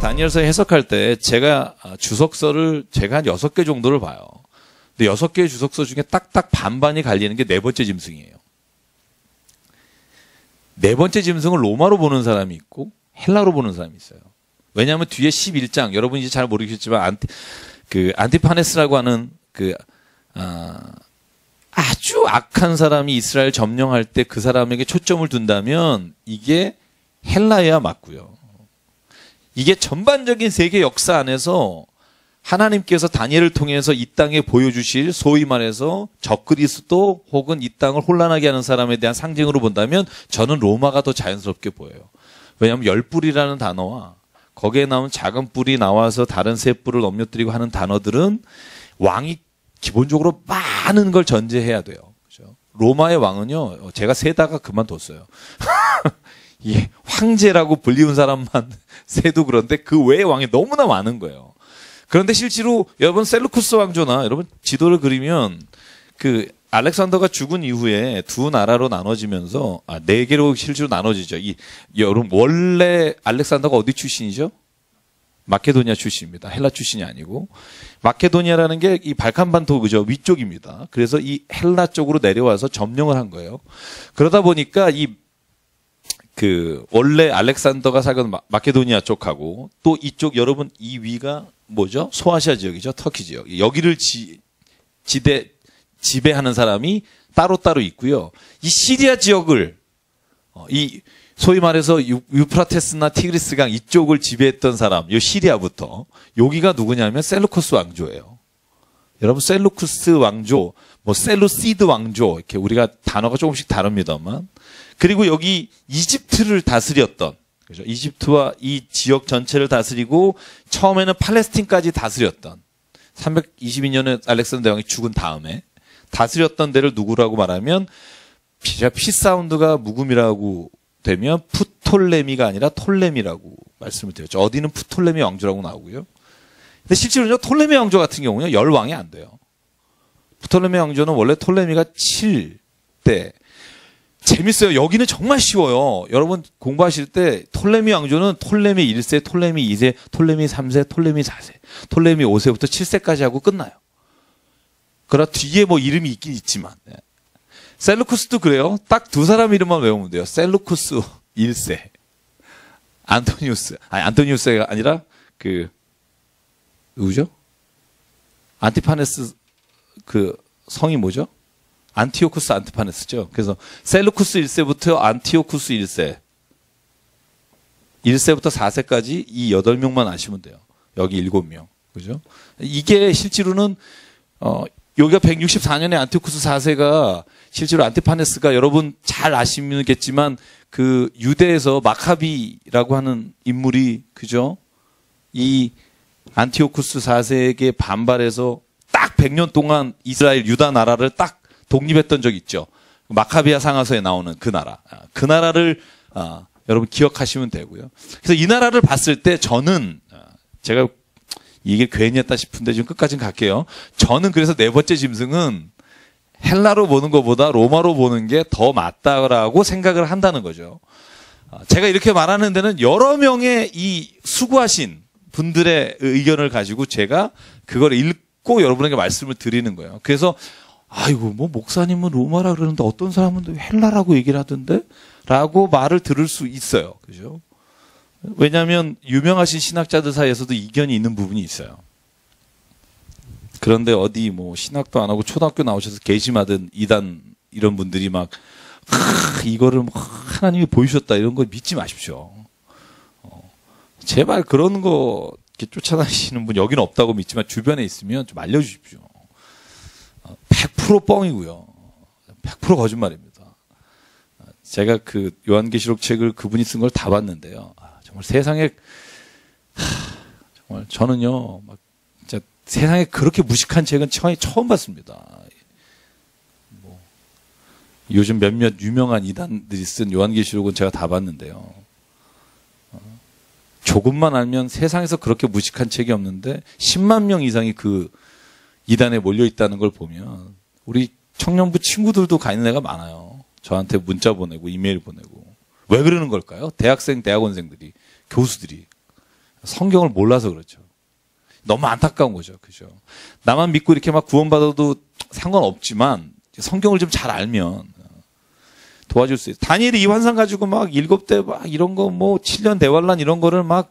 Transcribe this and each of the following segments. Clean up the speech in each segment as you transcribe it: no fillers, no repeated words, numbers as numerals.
다니엘서 해석할 때 제가 주석서를 제가 한 6개 정도를 봐요. 근데 6개의 주석서 중에 딱딱 반반이 갈리는 게 네 번째 짐승이에요. 네 번째 짐승을 로마로 보는 사람이 있고 헬라로 보는 사람이 있어요. 왜냐하면 뒤에 11장, 여러분이 이제 잘 모르겠지만 안티파네스라고 하는 아주 악한 사람이 이스라엘 점령할 때 그 사람에게 초점을 둔다면 이게 헬라야 맞고요. 이게 전반적인 세계 역사 안에서 하나님께서 다니엘을 통해서 이 땅에 보여주실 소위 말해서 적그리스도 혹은 이 땅을 혼란하게 하는 사람에 대한 상징으로 본다면 저는 로마가 더 자연스럽게 보여요. 왜냐하면 열뿔이라는 단어와 거기에 나온 작은 뿔이 나와서 다른 세 뿔을 넘겨뜨리고 하는 단어들은 왕이 기본적으로 많은 걸 전제해야 돼요. 그렇죠? 로마의 왕은요, 제가 세다가 그만뒀어요. 예, 황제라고 불리운 사람만 세도 그런데 그 외의 왕이 너무나 많은 거예요. 그런데 실제로 여러분 셀루쿠스 왕조나 여러분 지도를 그리면 알렉산더가 죽은 이후에 두 나라로 나눠지면서 네 개로 실제로 나눠지죠. 여러분 원래 알렉산더가 어디 출신이죠? 마케도니아 출신입니다. 헬라 출신이 아니고 마케도니아라는 게 이 발칸반도 그죠 위쪽입니다. 그래서 이 헬라 쪽으로 내려와서 점령을 한 거예요. 그러다 보니까 원래 알렉산더가 살던 마케도니아 쪽하고 또 이쪽 여러분 이 위가 뭐죠? 소아시아 지역이죠. 터키 지역. 여기를 지배하는 사람이 따로따로 있고요. 이 시리아 지역을 소위 말해서 유프라테스나 티그리스강 이쪽을 지배했던 사람, 이 시리아부터 여기가 누구냐면 셀루쿠스 왕조예요. 여러분 셀루쿠스 왕조, 셀루시드 왕조 이렇게 우리가 단어가 조금씩 다릅니다만 그리고 여기 이집트를 다스렸던 그죠? 이집트와 이 지역 전체를 다스리고 처음에는 팔레스틴까지 다스렸던 322년에 알렉산더 대왕이 죽은 다음에 다스렸던 데를 누구라고 말하면 P 사운드가 묵음이라고 되면 프톨레미가 아니라 톨레미라고 말씀을 드렸죠. 어디는 프톨레미 왕조라고 나오고요. 근데 실제로는 톨레미 왕조 같은 경우는 열왕이 안 돼요. 프톨레미 왕조는 원래 톨레미가 7대. 재밌어요. 여기는 정말 쉬워요. 여러분 공부하실 때 톨레미 왕조는 톨레미 1세, 톨레미 2세, 톨레미 3세, 톨레미 4세, 톨레미 5세부터 7세까지 하고 끝나요. 그러나 뒤에 이름이 있긴 있지만 셀루쿠스도 그래요. 딱 두 사람 이름만 외우면 돼요. 셀루쿠스 1세, 안토니우스가 아니라 누구죠? 안티파네스 성이 뭐죠? 안티오쿠스 안티파네스죠. 그래서 셀루쿠스 1세부터 안티오쿠스 1세부터 4세까지 이 8명만 아시면 돼요. 여기 7명. 그죠? 이게 실제로는 여기가 164년에 안티오쿠스 4세가 실제로 안티파네스가 여러분 잘 아시겠지만 유대에서 마카비라고 하는 인물이 그죠? 이 안티오쿠스 4세에게 반발해서 딱 100년 동안 이스라엘 유다 나라를 딱 독립했던 적 있죠. 마카비아 상하서에 나오는 그 나라. 그 나라를 여러분 기억하시면 되고요. 그래서 이 나라를 봤을 때 저는 제가 이게 괜히 했다 싶은데 지금 끝까지는 갈게요. 저는 그래서 네 번째 짐승은 헬라로 보는 것보다 로마로 보는 게 더 맞다라고 생각을 한다는 거죠. 제가 이렇게 말하는 데는 여러 명의 이 수고하신 분들의 의견을 가지고 제가 그걸 읽고 여러분에게 말씀을 드리는 거예요. 그래서 아이고 목사님은 로마라 그러는데 어떤 사람은 헬라라고 얘기를 하던데 라고 말을 들을 수 있어요. 그죠? 왜냐하면 유명하신 신학자들 사이에서도 이견이 있는 부분이 있어요. 그런데 어디 신학도 안 하고 초등학교 나오셔서 게시마든 이단 이런 분들이 이거를 하나님이 보여주셨다 이런 거 믿지 마십시오. 제발 그런 거 이렇게 쫓아다니시는 분 여기는 없다고 믿지만 주변에 있으면 좀 알려주십시오. 100% 뻥이고요. 100% 거짓말입니다. 제가 요한계시록 책을 그분이 쓴 걸 다 봤는데요. 정말 세상에 정말 저는요 진짜 세상에 그렇게 무식한 책은 처음 봤습니다. 요즘 몇몇 유명한 이단들이 쓴 요한계시록은 제가 다 봤는데요. 조금만 알면 세상에서 그렇게 무식한 책이 없는데 10만 명 이상이 이단에 몰려 있다는 걸 보면 우리 청년부 친구들도 가 있는 애가 많아요. 저한테 문자 보내고 이메일 보내고 왜 그러는 걸까요? 대학원생들이 교수들이 성경을 몰라서 그렇죠. 너무 안타까운 거죠. 그죠? 나만 믿고 이렇게 막 구원받아도 상관없지만 성경을 좀 잘 알면 도와줄 수 있어요. 다니엘이 이 환상 가지고 막 7대 막 이런 거 뭐 7년 대환란 이런 거를 막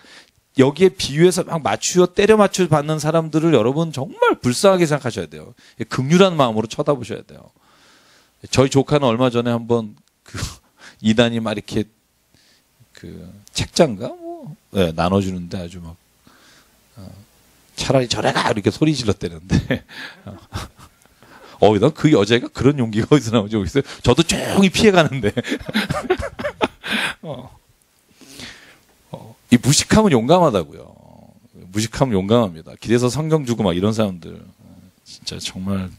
여기에 비유해서 막 때려 맞춰 받는 사람들을 여러분 정말 불쌍하게 생각하셔야 돼요. 긍휼한 마음으로 쳐다보셔야 돼요. 저희 조카는 얼마 전에 한번 이단이 막 이렇게 책장가 뭐 네, 나눠주는데 아주 막 차라리 저래 가 이렇게 소리 질렀대는데 난 그 여자가 그런 용기가 어디서 나오지 모르겠어요. 저도 조용히 피해가는데 이 무식함은 용감하다고요. 무식함은 용감합니다. 길에서 성경 주고 막 이런 사람들 진짜 정말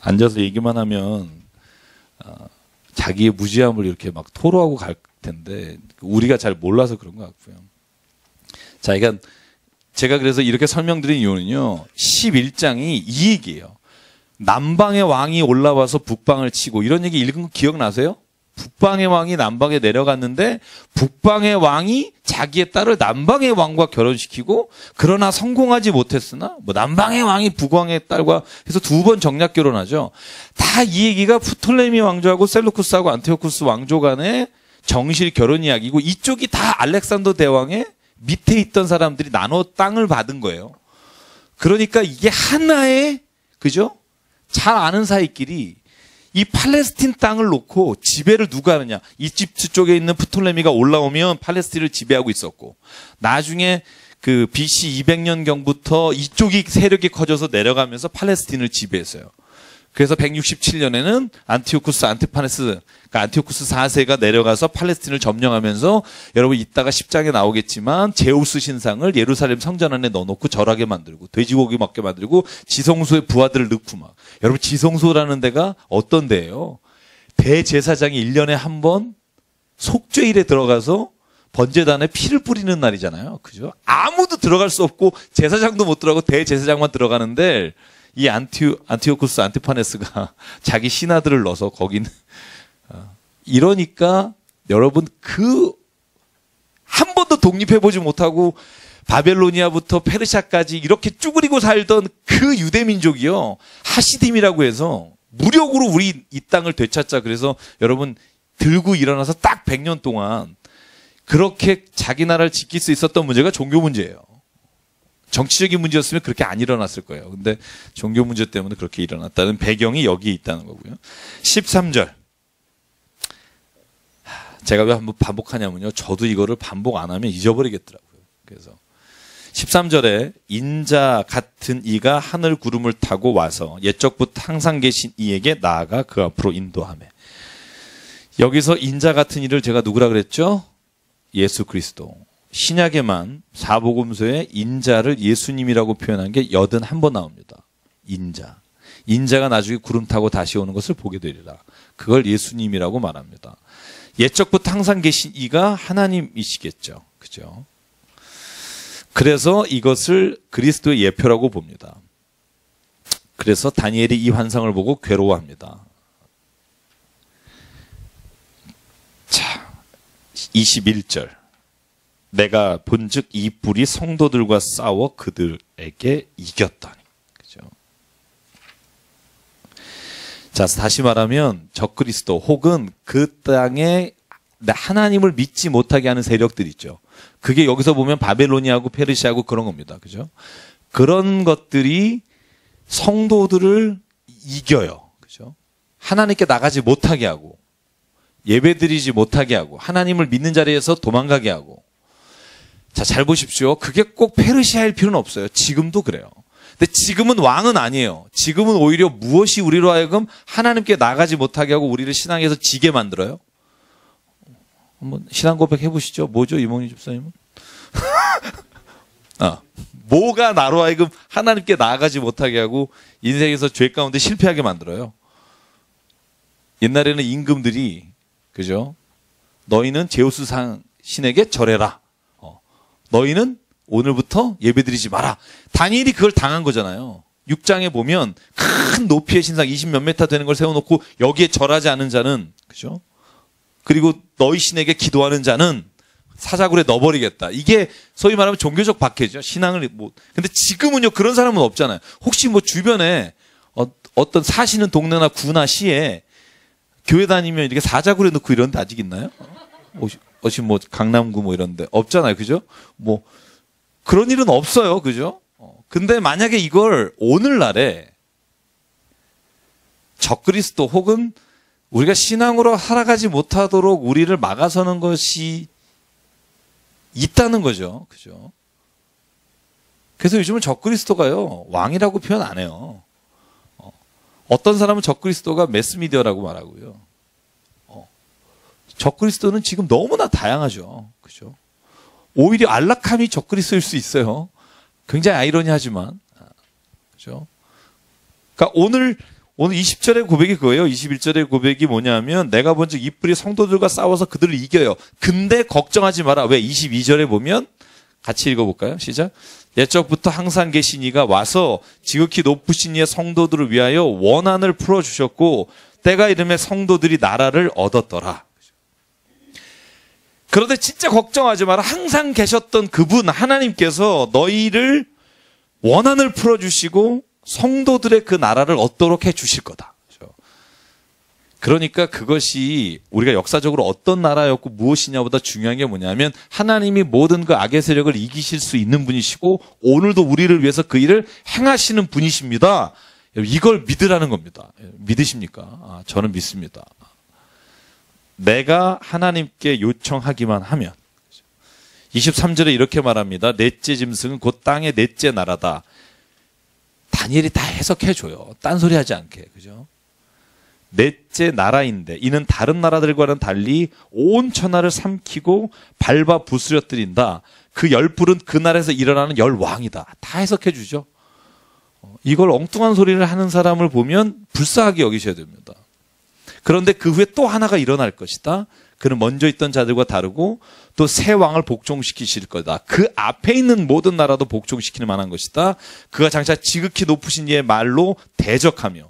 앉아서 얘기만 하면 자기의 무지함을 이렇게 막 토로하고 갈 텐데 우리가 잘 몰라서 그런 것 같고요. 자, 그러니까 제가 그래서 이렇게 설명드린 이유는요. 11장이 이 얘기예요. 남방의 왕이 올라와서 북방을 치고 이런 얘기 읽은 거 기억나세요? 북방의 왕이 남방에 내려갔는데 북방의 왕이 자기의 딸을 남방의 왕과 결혼시키고 그러나 성공하지 못했으나 뭐 남방의 왕이 북왕의 딸과 해서 2번 정략 결혼하죠. 다 이 얘기가 프톨레미 왕조하고 셀루쿠스하고 안티오쿠스 왕조 간의 정실 결혼 이야기고 이쪽이 다 알렉산더 대왕의 밑에 있던 사람들이 나눠 땅을 받은 거예요. 그러니까 이게 하나의 그죠? 잘 아는 사이끼리 이 팔레스틴 땅을 놓고 지배를 누가 하느냐. 이집트 쪽에 있는 프톨레미가 올라오면 팔레스틴을 지배하고 있었고 나중에 그 BC 200년경부터 이쪽이 세력이 커져서 내려가면서 팔레스틴을 지배했어요. 그래서 167년에는 안티오쿠스 안티파네스, 그러니까 안티오쿠스 4세가 내려가서 팔레스틴을 점령하면서 여러분 이따가 10장에 나오겠지만 제우스 신상을 예루살렘 성전 안에 넣어놓고 절하게 만들고 돼지고기 먹게 만들고 지성소에 부하들을 넣고 막. 여러분 지성소라는 데가 어떤 데예요? 대제사장이 1년에 한 번 속죄일에 들어가서 번제단에 피를 뿌리는 날이잖아요. 그죠? 아무도 들어갈 수 없고 제사장도 못 들어가고 대제사장만 들어가는데 이 안티오쿠스 안티파네스가 자기 신하들을 넣어서 거기는 이러니까 여러분 한 번도 독립해보지 못하고 바벨로니아부터 페르시아까지 이렇게 쭈그리고 살던 그 유대민족이요 하시딤이라고 해서 무력으로 우리 이 땅을 되찾자 그래서 여러분 들고 일어나서 딱 100년 동안 그렇게 자기 나라를 지킬 수 있었던 문제가 종교 문제예요. 정치적인 문제였으면 그렇게 안 일어났을 거예요. 근데 종교 문제 때문에 그렇게 일어났다는 배경이 여기에 있다는 거고요. 13절. 제가 왜 한번 반복하냐면요. 저도 이거를 반복 안 하면 잊어버리겠더라고요. 그래서 13절에 인자 같은 이가 하늘 구름을 타고 와서 옛적부터 항상 계신 이에게 나아가 그 앞으로 인도하매. 여기서 인자 같은 이를 제가 누구라 그랬죠? 예수 그리스도. 신약에만 사복음서에 인자를 예수님이라고 표현한 게 81번 나옵니다. 인자. 인자가 나중에 구름 타고 다시 오는 것을 보게 되리라. 그걸 예수님이라고 말합니다. 옛적부터 항상 계신 이가 하나님이시겠죠. 그죠? 그래서 이것을 그리스도의 예표라고 봅니다. 그래서 다니엘이 이 환상을 보고 괴로워합니다. 자, 21절. 내가 본즉 이 뿔이 성도들과 싸워 그들에게 이겼더니. 그죠? 자, 다시 말하면 적그리스도 혹은 그 땅에 하나님을 믿지 못하게 하는 세력들 있죠. 그게 여기서 보면 바벨로니아하고 페르시아하고 그런 겁니다. 그죠? 그런 것들이 성도들을 이겨요. 그죠? 하나님께 나가지 못하게 하고 예배드리지 못하게 하고 하나님을 믿는 자리에서 도망가게 하고. 자, 잘 보십시오. 그게 꼭 페르시아일 필요는 없어요. 지금도 그래요. 근데 지금은 왕은 아니에요. 지금은 오히려 무엇이 우리로 하여금 하나님께 나가지 못하게 하고 우리를 신앙에서 지게 만들어요? 한번 신앙 고백 해보시죠. 뭐죠, 이몽희 집사님은? 뭐가 나로 하여금 하나님께 나아가지 못하게 하고 인생에서 죄 가운데 실패하게 만들어요? 옛날에는 임금들이, 그죠? 너희는 제우스 신에게 절해라. 너희는 오늘부터 예배드리지 마라. 다니엘이 그걸 당한 거잖아요. 6장에 보면 큰 높이의 신상 20몇 메타 되는 걸 세워놓고 여기에 절하지 않은 자는, 그죠? 그리고 너희 신에게 기도하는 자는 사자굴에 넣어버리겠다. 이게 소위 말하면 종교적 박해죠. 신앙을 근데 지금은요 그런 사람은 없잖아요. 혹시 뭐 주변에 어떤 사시는 동네나 구나 시에 교회 다니면 이렇게 사자굴에 넣고 이런 데 아직 있나요? 어시 뭐 강남구 뭐 이런데 없잖아요, 그죠? 뭐 그런 일은 없어요, 그죠? 근데 만약에 이걸 오늘날에 적그리스도 혹은 우리가 신앙으로 살아가지 못하도록 우리를 막아서는 것이 있다는 거죠. 그죠? 그래서 요즘은 적그리스도가요, 왕이라고 표현 안 해요. 어떤 사람은 적그리스도가 매스미디어라고 말하고요. 적그리스도는 지금 너무나 다양하죠. 그죠? 오히려 안락함이 적그리스도일 수 있어요. 굉장히 아이러니하지만. 그죠? 그러니까 오늘 20절의 고백이 그거예요. 21절의 고백이 뭐냐면 내가 본즉 이 뿔이 성도들과 싸워서 그들을 이겨요. 근데 걱정하지 마라. 왜? 22절에 보면 같이 읽어볼까요? 시작. 옛적부터 항상 계신 이가 와서 지극히 높으신 이의 성도들을 위하여 원한을 풀어주셨고 때가 이름에 성도들이 나라를 얻었더라. 그런데 진짜 걱정하지 마라. 항상 계셨던 그분 하나님께서 너희를 원한을 풀어주시고 성도들의 그 나라를 얻도록 해주실 거다. 그러니까 그것이 우리가 역사적으로 어떤 나라였고 무엇이냐보다 중요한 게 뭐냐면 하나님이 모든 그 악의 세력을 이기실 수 있는 분이시고 오늘도 우리를 위해서 그 일을 행하시는 분이십니다. 이걸 믿으라는 겁니다. 믿으십니까? 저는 믿습니다. 내가 하나님께 요청하기만 하면. 23절에 이렇게 말합니다. 넷째 짐승은 곧 땅의 넷째 나라다. 다니엘이 다 해석해줘요. 딴소리 하지 않게. 그죠? 넷째 나라인데 이는 다른 나라들과는 달리 온 천하를 삼키고 밟아 부스러뜨린다. 그 열불은 그 나라에서 일어나는 열왕이다. 다 해석해주죠. 이걸 엉뚱한 소리를 하는 사람을 보면 불쌍하게 여기셔야 됩니다. 그런데 그 후에 또 하나가 일어날 것이다. 그는 먼저 있던 자들과 다르고 또 새 왕을 복종시키실 거다. 그 앞에 있는 모든 나라도 복종시키는 만한 것이다. 그가 장차 지극히 높으신 이의 말로 대적하며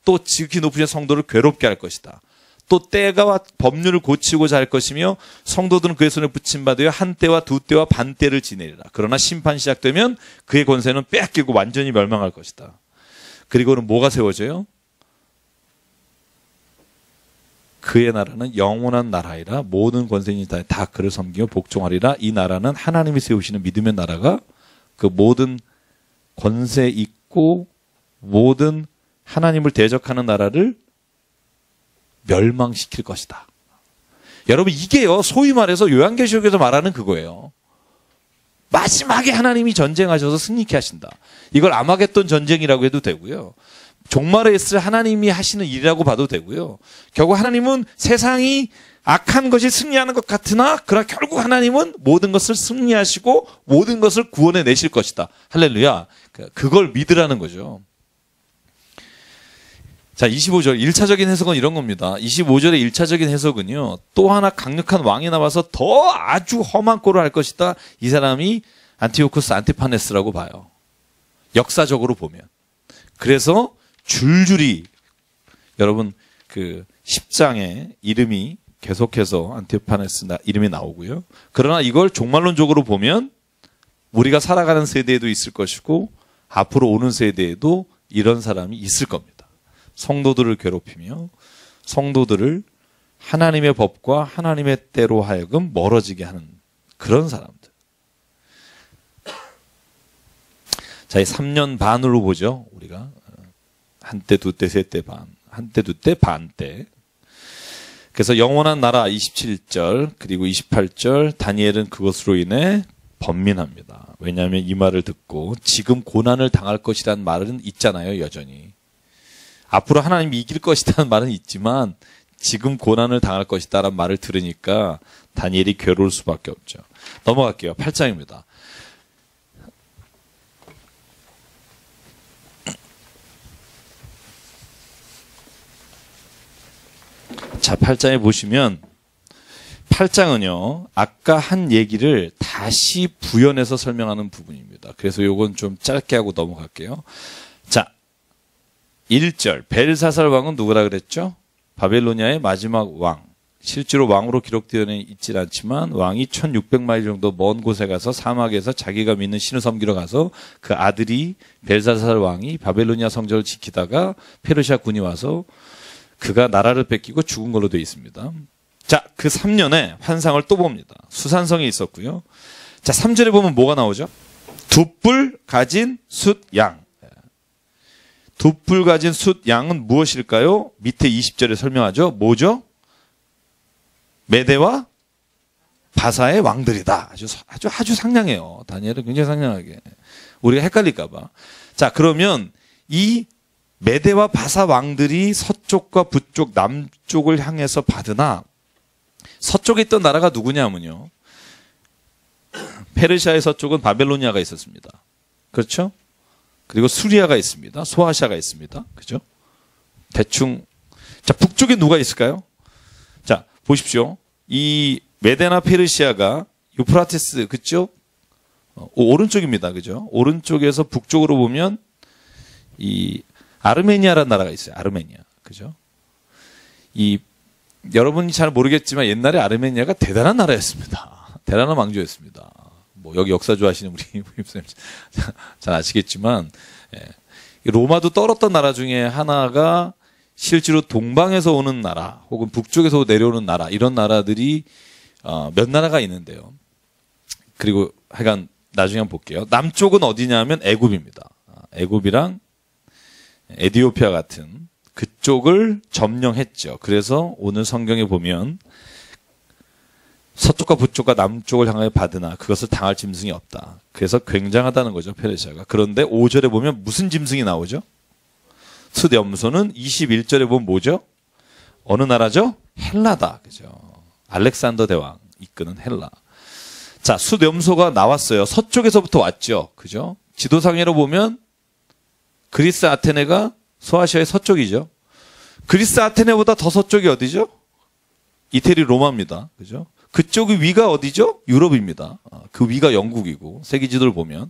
또 지극히 높으신 성도를 괴롭게 할 것이다. 또 때가 법률을 고치고자 할 것이며 성도들은 그의 손에 붙임받으여 한 때와 두 때와 반 때를 지내리라. 그러나 심판 시작되면 그의 권세는 빼앗기고 완전히 멸망할 것이다. 그리고는 뭐가 세워져요? 그의 나라는 영원한 나라이라. 모든 권세인이 다 그를 섬기며 복종하리라. 이 나라는 하나님이 세우시는 믿음의 나라가 그 모든 권세 있고 모든 하나님을 대적하는 나라를 멸망시킬 것이다. 여러분 이게요 소위 말해서 요한계시록에서 말하는 그거예요. 마지막에 하나님이 전쟁하셔서 승리케 하신다. 이걸 아마겟돈 전쟁이라고 해도 되고요. 종말에 있을 하나님이 하시는 일이라고 봐도 되고요. 결국 하나님은 세상이 악한 것이 승리하는 것 같으나 그러나 결국 하나님은 모든 것을 승리하시고 모든 것을 구원해 내실 것이다. 할렐루야. 그걸 믿으라는 거죠. 자, 25절 1차적인 해석은 이런 겁니다. 25절의 1차적인 해석은요. 또 하나 강력한 왕이 나와서 더 아주 험한 꼴을 할 것이다. 이 사람이 안티오쿠스 안티파네스라고 봐요. 역사적으로 보면. 그래서 줄줄이 여러분 그 10장에 이름이 계속해서 안티파네스 이름이 나오고요. 그러나 이걸 종말론적으로 보면 우리가 살아가는 세대에도 있을 것이고 앞으로 오는 세대에도 이런 사람이 있을 겁니다. 성도들을 괴롭히며 성도들을 하나님의 법과 하나님의 때로 하여금 멀어지게 하는 그런 사람들. 자, 이 3년 반으로 보죠. 우리가 한때, 두때, 세때 반, 한때, 두때, 반때. 그래서 영원한 나라 27절 그리고 28절 다니엘은 그것으로 인해 번민합니다. 왜냐하면 이 말을 듣고 지금 고난을 당할 것이라는 말은 있잖아요. 여전히. 앞으로 하나님이 이길 것이라는 말은 있지만 지금 고난을 당할 것이다라는 말을 들으니까 다니엘이 괴로울 수밖에 없죠. 넘어갈게요. 8장입니다. 자, 8장에 보시면 8장은요. 아까 한 얘기를 다시 부연해서 설명하는 부분입니다. 그래서 요건 좀 짧게 하고 넘어갈게요. 자, 1절 벨사살 왕은 누구라 그랬죠? 바벨로니아의 마지막 왕. 실제로 왕으로 기록되어 있질 않지만 왕이 1600마일 정도 먼 곳에 가서 사막에서 자기가 믿는 신을 섬기러 가서 그 아들이 벨사살 왕이 바벨로니아 성전을 지키다가 페르시아 군이 와서 그가 나라를 뺏기고 죽은 걸로 되어 있습니다. 자, 그 3년에 환상을 또 봅니다. 수산성에 있었고요. 자, 3절에 보면 뭐가 나오죠? 두 뿔 가진 숫 양. 두 뿔 가진 숫 양은 무엇일까요? 밑에 20절에 설명하죠. 뭐죠? 메대와 바사의 왕들이다. 아주 상냥해요. 다니엘은 굉장히 상냥하게. 우리가 헷갈릴까봐. 자, 그러면 이 메대와 바사 왕들이 서쪽과 북쪽, 남쪽을 향해서 받으나 서쪽에 있던 나라가 누구냐면요. 페르시아의 서쪽은 바벨로니아가 있었습니다. 그렇죠? 그리고 수리아가 있습니다. 소아시아가 있습니다. 그죠? 대충. 자, 북쪽에 누가 있을까요? 자, 보십시오. 이 메데나 페르시아가 유프라테스 그쪽 오른쪽입니다. 그죠? 오른쪽에서 북쪽으로 보면 이 아르메니아라는 나라가 있어요. 아르메니아. 그죠? 여러분이 잘 모르겠지만 옛날에 아르메니아가 대단한 나라였습니다. 대단한 왕조였습니다. 뭐 여기 역사 좋아하시는 우리 부임쌤 잘 아시겠지만 로마도 떨었던 나라 중에 하나가 실제로 동방에서 오는 나라 혹은 북쪽에서 내려오는 나라 이런 나라들이 몇 나라가 있는데요. 그리고 하여간 나중에 한번 볼게요. 남쪽은 어디냐면 애굽입니다. 애굽이랑 에티오피아 같은 그쪽을 점령했죠. 그래서 오늘 성경에 보면 서쪽과 북쪽과 남쪽을 향하여 받으나 그것을 당할 짐승이 없다. 그래서 굉장하다는 거죠. 페르시아가. 그런데 5절에 보면 무슨 짐승이 나오죠? 숫염소는 21절에 보면 뭐죠? 어느 나라죠? 헬라다. 그죠? 알렉산더 대왕 이끄는 헬라. 자, 숫염소가 나왔어요. 서쪽에서부터 왔죠. 그죠? 지도상으로 보면 그리스 아테네가 소아시아의 서쪽이죠. 그리스 아테네보다 더 서쪽이 어디죠? 이태리 로마입니다. 그죠? 그쪽 위가 어디죠? 유럽입니다. 그 위가 영국이고 세계 지도를 보면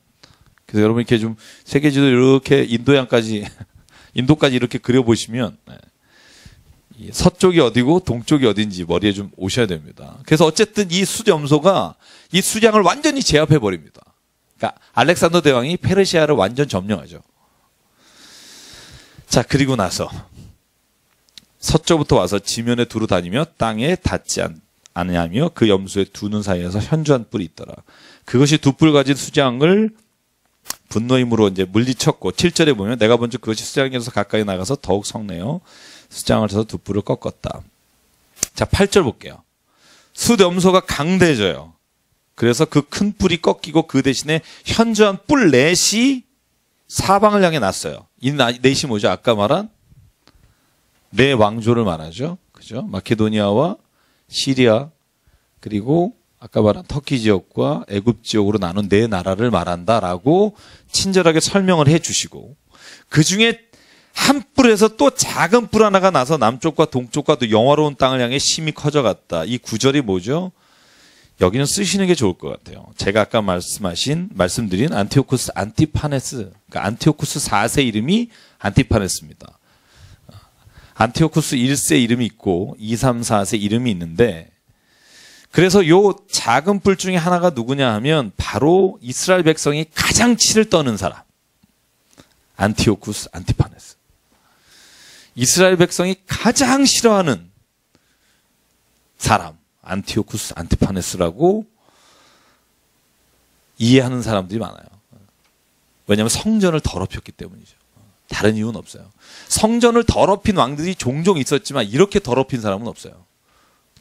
그래서 여러분 이렇게 좀 세계 지도 이렇게 인도양까지 인도까지 이렇게 그려보시면 서쪽이 어디고 동쪽이 어딘지 머리에 좀 오셔야 됩니다. 그래서 어쨌든 이 숫염소가 이 수량을 완전히 제압해 버립니다. 그러니까 알렉산더 대왕이 페르시아를 완전 점령하죠. 자, 그리고 나서 서쪽부터 와서 지면에 두루 다니며 땅에 닿지 않으며 그 염소의 두 눈 사이에서 현주한 뿔이 있더라. 그것이 두 뿔 가진 수장을 분노의 힘으로 이제 물리쳤고 7절에 보면 내가 먼저 그것이 수장에서 가까이 나가서 더욱 성내어 수장을 쳐서 두 뿔을 꺾었다. 자, 8절 볼게요. 숫염소가 강대해져요. 그래서 그 큰 뿔이 꺾이고 그 대신에 현주한 뿔 넷이 사방을 향해 났어요. 이 넷이 뭐죠? 아까 말한 네 왕조를 말하죠. 그죠? 마케도니아와 시리아 그리고 아까 말한 터키 지역과 애굽 지역으로 나눈 네 나라를 말한다라고 친절하게 설명을 해 주시고 그중에 한 뿔에서 또 작은 뿔 하나가 나서 남쪽과 동쪽과 또 영화로운 땅을 향해 심히 커져갔다. 이 구절이 뭐죠? 여기는 쓰시는 게 좋을 것 같아요. 제가 아까 말씀드린 안티오쿠스 안티파네스, 그러니까 안티오쿠스 4세 이름이 안티파네스입니다. 안티오쿠스 1세 이름이 있고 2, 3, 4세 이름이 있는데 그래서 요 작은 뿔 중에 하나가 누구냐 하면 바로 이스라엘 백성이 가장 치를 떠는 사람. 안티오쿠스 안티파네스. 이스라엘 백성이 가장 싫어하는 사람. 안티오쿠스 안티파네스라고 이해하는 사람들이 많아요. 왜냐하면 성전을 더럽혔기 때문이죠. 다른 이유는 없어요. 성전을 더럽힌 왕들이 종종 있었지만 이렇게 더럽힌 사람은 없어요.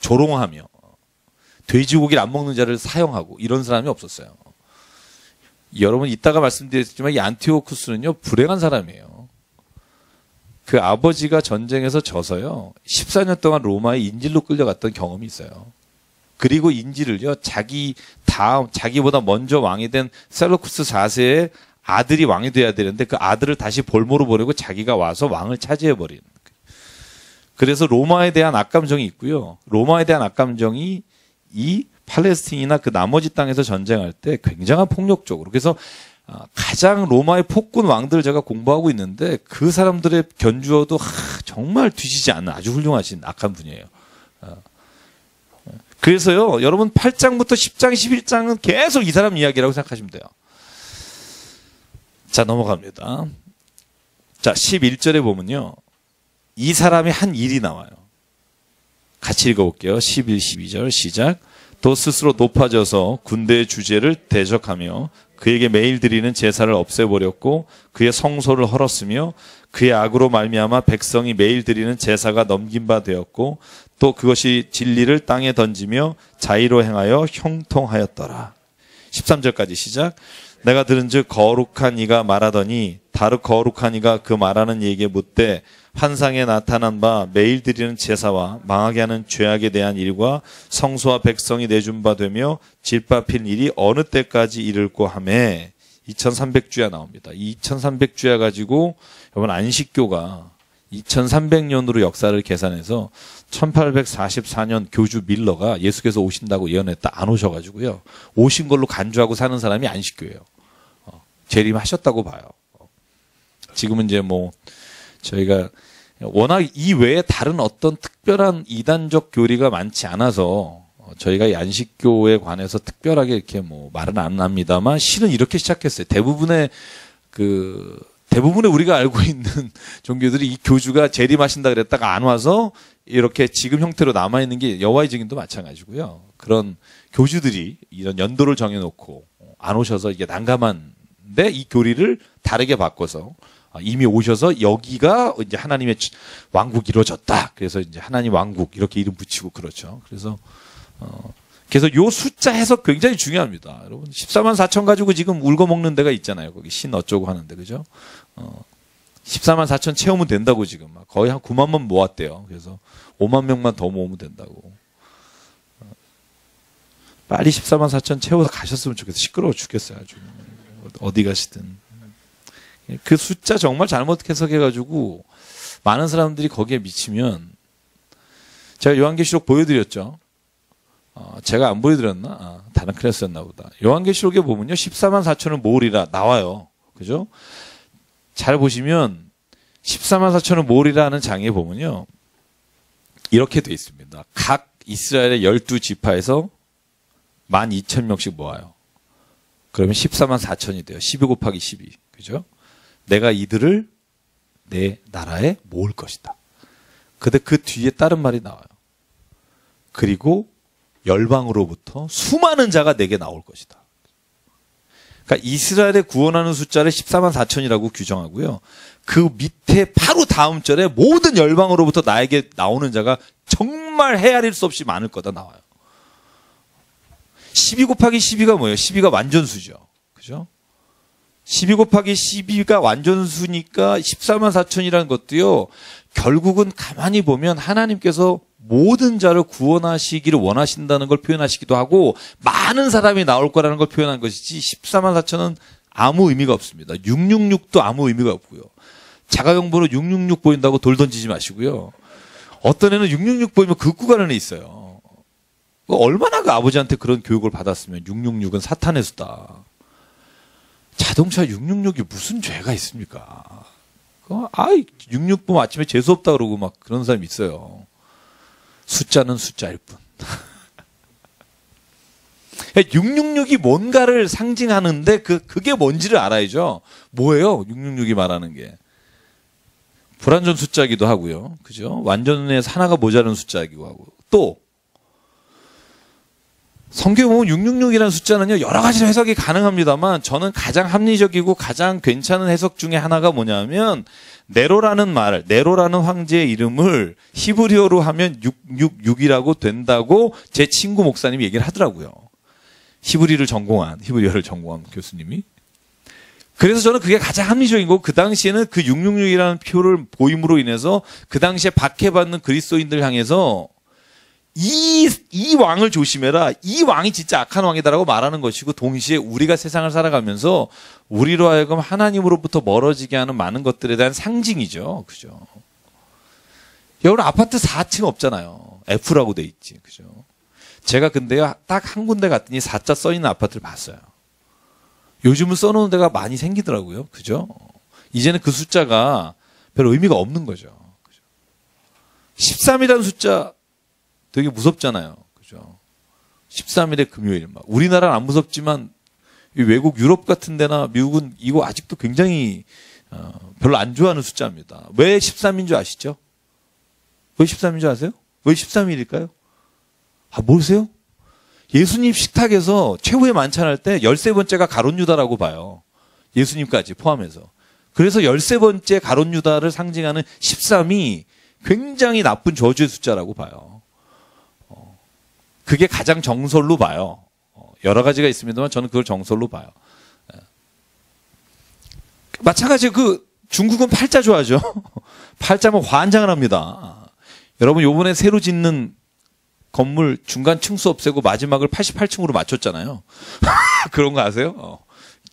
조롱하며 돼지고기를 안 먹는 자를 사형하고 이런 사람이 없었어요. 여러분 이따가 말씀드렸지만 이 안티오쿠스는요 불행한 사람이에요. 그 아버지가 전쟁에서 져서요 14년 동안 로마에 인질로 끌려갔던 경험이 있어요. 그리고 인질을요 자기보다 먼저 왕이 된 셀루쿠스 4세의 아들이 왕이 돼야 되는데 그 아들을 다시 볼모로 보내고 자기가 와서 왕을 차지해버린. 그래서 로마에 대한 악감정이 있고요. 로마에 대한 악감정이 이 팔레스틴이나 그 나머지 땅에서 전쟁할 때 굉장한 폭력적으로. 그래서 가장 로마의 폭군 왕들을 제가 공부하고 있는데 그 사람들의 견주어도 정말 뒤지지 않는 아주 훌륭하신 악한 분이에요. 그래서요, 여러분 8장부터 10장, 11장은 계속 이 사람 이야기라고 생각하시면 돼요. 자, 넘어갑니다. 자, 11절에 보면요. 이 사람이 한 일이 나와요. 같이 읽어볼게요. 11, 12절 시작. 또 스스로 높아져서 군대의 주제를 대적하며 그에게 매일 드리는 제사를 없애버렸고 그의 성소를 헐었으며 그의 악으로 말미암아 백성이 매일 드리는 제사가 넘긴 바 되었고 또 그것이 진리를 땅에 던지며 자의로 행하여 형통하였더라. 13절까지 시작. 내가 들은즉 거룩한 이가 말하더니 다른 거룩한 이가 그 말하는 이에게 묻되 환상에 나타난 바 매일 드리는 제사와 망하게 하는 죄악에 대한 일과 성소와 백성이 내준 바 되며 질밥힌 일이 어느 때까지 이를꼬 하매 2300주야 나옵니다. 이 2300주야 가지고 여러분 안식교가 2300년으로 역사를 계산해서 1844년 교주 밀러가 예수께서 오신다고 예언했다. 안 오셔가지고요. 오신 걸로 간주하고 사는 사람이 안식교예요. 재림하셨다고 봐요. 지금은 이제 뭐 저희가 워낙 이 외에 다른 어떤 특별한 이단적 교리가 많지 않아서 저희가 이 안식교에 관해서 특별하게 이렇게 뭐 말은 안 합니다만 실은 이렇게 시작했어요. 대부분의 우리가 알고 있는 종교들이 이 교주가 재림하신다 그랬다가 안 와서 이렇게 지금 형태로 남아있는 게 여호와의 증인도 마찬가지고요. 그런 교주들이 이런 연도를 정해놓고 안 오셔서 이게 난감한데 이 교리를 다르게 바꿔서 이미 오셔서 여기가 이제 하나님의 왕국이 이루어졌다. 그래서 이제 하나님 왕국 이렇게 이름 붙이고 그렇죠. 그래서 요 숫자 해석 굉장히 중요합니다. 여러분 14만 4천 가지고 지금 울고 먹는 데가 있잖아요. 거기 신 어쩌고 하는데 그죠? 14만 4천 채우면 된다고 지금 거의 한 9만 명 모았대요. 그래서 5만 명만 더 모으면 된다고. 빨리 14만 4천 채워서 가셨으면 좋겠어요. 시끄러워 죽겠어요. 아주. 어디 가시든. 그 숫자 정말 잘못 해석해가지고 많은 사람들이 거기에 미치면 제가 요한계시록 보여드렸죠. 제가 안 보여드렸나? 다른 클래스였나 보다. 요한계시록에 보면요. 14만 4천을 모으리라 나와요. 그죠? 잘 보시면 14만 4천을 모으리라 하는 장에 보면요. 이렇게 돼 있습니다. 각 이스라엘의 12지파에서 12,000명씩 모아요. 그러면 14만 4천이 돼요. 12 곱하기 12. 그죠? 내가 이들을 내 나라에 모을 것이다. 근데 그 뒤에 다른 말이 나와요. 그리고 열방으로부터 수많은 자가 내게 나올 것이다. 그러니까 이스라엘에 구원하는 숫자를 14만 4천이라고 규정하고요. 그 밑에 바로 다음 절에 모든 열방으로부터 나에게 나오는 자가 정말 헤아릴 수 없이 많을 거다 나와요. 12 곱하기 12가 뭐예요? 12가 완전수죠. 그죠? 12 곱하기 12가 완전수니까 14만 4천이라는 것도요. 결국은 가만히 보면 하나님께서 모든 자를 구원하시기를 원하신다는 걸 표현하시기도 하고 많은 사람이 나올 거라는 걸 표현한 것이지 14만 4천은 아무 의미가 없습니다. 666도 아무 의미가 없고요. 자가용번호 666 보인다고 돌 던지지 마시고요. 어떤 애는 666 보이면 극구 가는 애 있어요. 얼마나 그 아버지한테 그런 교육을 받았으면 666은 사탄의 수다. 자동차 666이 무슨 죄가 있습니까? 666 보면 아침에 재수 없다 그러고 막 그런 사람이 있어요. 숫자는 숫자일 뿐. 666이 뭔가를 상징하는데 그게 뭔지를 알아야죠. 뭐예요? 666이 말하는 게. 불완전 숫자이기도 하고요. 그죠? 완전에서 하나가 모자른 숫자이기도 하고. 또 성경에 보면 666이라는 숫자는요. 여러 가지 해석이 가능합니다만 저는 가장 합리적이고 가장 괜찮은 해석 중에 하나가 뭐냐면 네로라는 황제의 이름을 히브리어로 하면 666이라고 된다고 제 친구 목사님이 얘기를 하더라고요. 히브리어를 전공한 교수님이. 그래서 저는 그게 가장 합리적인 거고 그 당시에는 그 666이라는 표를 보임으로 인해서 그 당시에 박해받는 그리스도인들 향해서 이 왕을 조심해라. 이 왕이 진짜 악한 왕이다라고 말하는 것이고 동시에 우리가 세상을 살아가면서 우리로 하여금 하나님으로부터 멀어지게 하는 많은 것들에 대한 상징이죠. 그죠? 여러분 아파트 4층 없잖아요. F라고 돼 있지. 그죠? 제가 근데요. 딱 한 군데 갔더니 4자 써 있는 아파트를 봤어요. 요즘은 써놓은 데가 많이 생기더라고요. 그죠? 이제는 그 숫자가 별 의미가 없는 거죠. 그죠? 13이라는 숫자 되게 무섭잖아요. 그죠? 13일의 금요일. 막 우리나라는 안 무섭지만 이 외국 유럽 같은 데나 미국은 이거 아직도 굉장히 별로 안 좋아하는 숫자입니다. 왜 13인 줄 아시죠? 왜 13인 줄 아세요? 왜 13일일까요? 모르세요? 예수님 식탁에서 최후의 만찬할 때 13번째가 가룟 유다라고 봐요. 예수님까지 포함해서. 그래서 13번째 가룟 유다를 상징하는 13이 굉장히 나쁜 저주의 숫자라고 봐요. 그게 가장 정설로 봐요. 여러 가지가 있습니다만 저는 그걸 정설로 봐요. 마찬가지로 중국은 팔자 좋아하죠. 팔자면 환장을 합니다. 여러분 요번에 새로 짓는 건물 중간 층수 없애고 마지막을 88층으로 맞췄잖아요. 그런 거 아세요?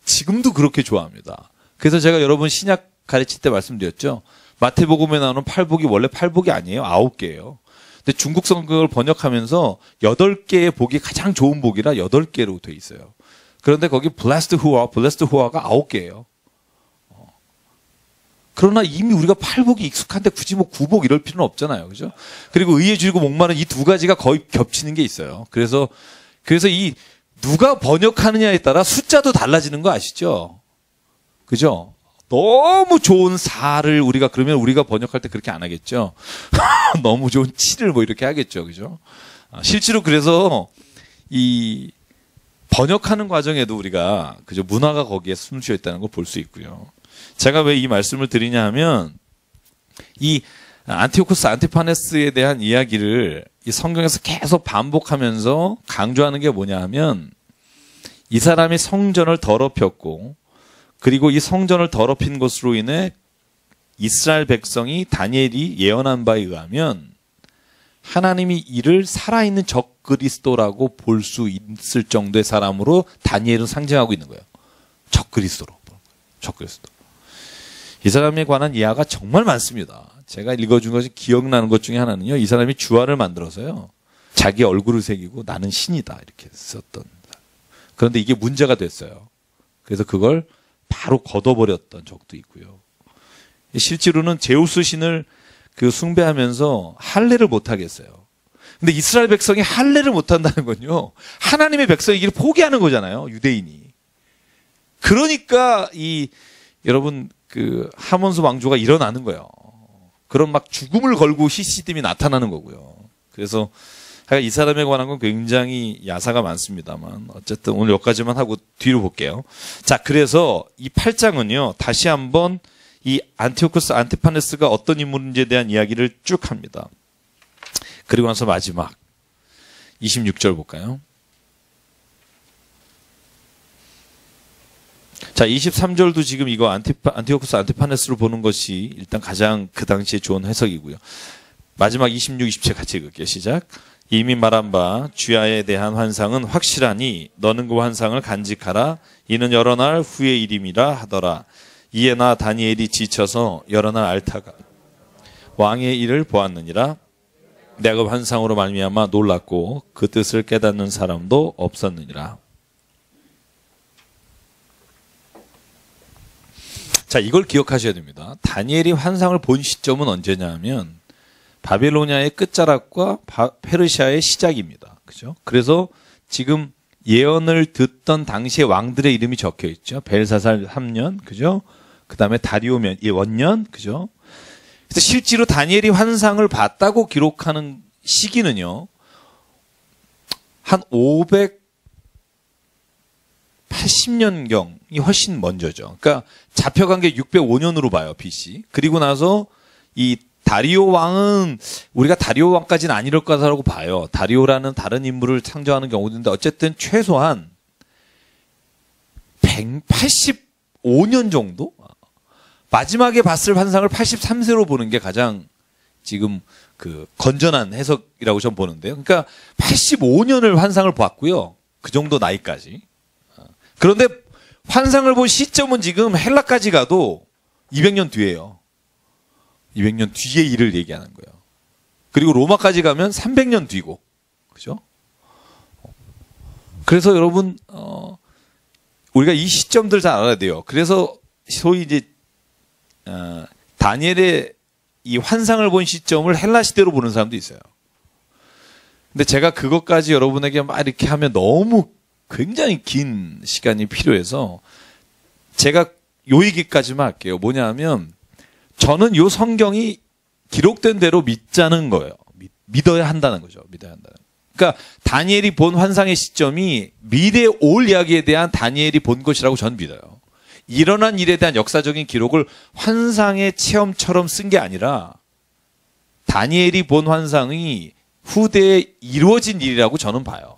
지금도 그렇게 좋아합니다. 그래서 제가 여러분 신약 가르칠 때 말씀드렸죠. 마태복음에 나오는 팔복이 원래 팔복이 아니에요. 9개예요. 근데 중국 성경을 번역하면서 8개의 복이 가장 좋은 복이라 8개로 돼 있어요. 그런데 거기 blessed who가 9개예요. 그러나 이미 우리가 팔복이 익숙한데 굳이 뭐 구복 이럴 필요는 없잖아요. 그죠? 그리고 의에 줄이고 목마른 이 두 가지가 거의 겹치는 게 있어요. 그래서 이 누가 번역하느냐에 따라 숫자도 달라지는 거 아시죠? 그죠? 너무 좋은 4를 그러면 우리가 번역할 때 그렇게 안 하겠죠? 너무 좋은 7을 뭐 이렇게 하겠죠. 그죠? 실제로 그래서 이 번역하는 과정에도 우리가 그죠? 문화가 거기에 숨쉬어 있다는 걸 볼 수 있고요. 제가 왜 이 말씀을 드리냐 하면 이 안티오코스 안티파네스에 대한 이야기를 이 성경에서 계속 반복하면서 강조하는 게 뭐냐 하면 이 사람이 성전을 더럽혔고 그리고 이 성전을 더럽힌 것으로 인해 이스라엘 백성이 다니엘이 예언한 바에 의하면 하나님이 이를 살아있는 적그리스도라고 볼 수 있을 정도의 사람으로 다니엘은 상징하고 있는 거예요. 적그리스도로. 적그리스도. 이 사람에 관한 이야기가 정말 많습니다. 제가 읽어준 것이 기억나는 것 중에 하나는요. 이 사람이 주화를 만들어서요. 자기 얼굴을 새기고 나는 신이다 이렇게 썼던. 그런데 이게 문제가 됐어요. 그래서 그걸 바로 걷어버렸던 적도 있고요. 실제로는 제우스 신을 숭배하면서 할례를 못 하겠어요. 근데 이스라엘 백성이 할례를 못 한다는 건요. 하나님의 백성이기를 포기하는 거잖아요. 유대인이. 그러니까 여러분 하몬스 왕조가 일어나는 거예요. 그런 막 죽음을 걸고 시스템이 나타나는 거고요. 그래서 이 사람에 관한 건 굉장히 야사가 많습니다만 어쨌든 오늘 여기까지만 하고 뒤로 볼게요. 자, 그래서 이 8장은요. 다시 한번 이 안티오코스 안티파네스가 어떤 인물인지에 대한 이야기를 쭉 합니다. 그리고 나서 마지막 26절 볼까요? 자, 23절도 지금 이거 안티오코스 안티파네스로 보는 것이 일단 가장 그 당시에 좋은 해석이고요. 마지막 26, 27 같이 읽을게요. 시작. 이미 말한 바 주야에 대한 환상은 확실하니 너는 그 환상을 간직하라. 이는 여러 날 후의 일임이라 하더라. 이에 나 다니엘이 지쳐서 여러 날 앓다가 왕의 일을 보았느니라. 내가 환상으로 말미암아 놀랐고 그 뜻을 깨닫는 사람도 없었느니라. 자, 이걸 기억하셔야 됩니다. 다니엘이 환상을 본 시점은 언제냐 하면 바빌로니아의 끝자락과 페르시아의 시작입니다. 그죠? 그래서 지금 예언을 듣던 당시의 왕들의 이름이 적혀 있죠. 벨사살 3년, 그죠? 그 다음에 다리오 원년, 그죠? 그래서 실제로 다니엘이 환상을 봤다고 기록하는 시기는요, 한 580년경이 훨씬 먼저죠. 그러니까 잡혀간 게 605년으로 봐요, BC. 그리고 나서 이 다리오 왕은 우리가 다리오 왕까지는 아니럴 거라고 봐요. 다리오라는 다른 인물을 창조하는 경우도 있는데 어쨌든 최소한 185년 정도? 마지막에 봤을 환상을 83세로 보는 게 가장 지금 건전한 해석이라고 저는 보는데요. 그러니까 85년을 환상을 봤고요. 그 정도 나이까지. 그런데 환상을 본 시점은 지금 헬라까지 가도 200년 뒤에요. 200년 뒤의 일을 얘기하는 거예요. 그리고 로마까지 가면 300년 뒤고. 그죠? 그래서 여러분, 우리가 이 시점들 잘 알아야 돼요. 그래서 소위 이제, 다니엘의 이 환상을 본 시점을 헬라 시대로 보는 사람도 있어요. 근데 제가 그것까지 여러분에게 막 이렇게 하면 너무 굉장히 긴 시간이 필요해서 제가 요 얘기까지만 할게요. 뭐냐 하면 저는 요 성경이 기록된 대로 믿자는 거예요. 믿어야 한다는 거죠. 믿어야 한다는. 그러니까 다니엘이 본 환상의 시점이 미래에 올 이야기에 대한 다니엘이 본 것이라고 저는 믿어요. 일어난 일에 대한 역사적인 기록을 환상의 체험처럼 쓴 게 아니라 다니엘이 본 환상이 후대에 이루어진 일이라고 저는 봐요.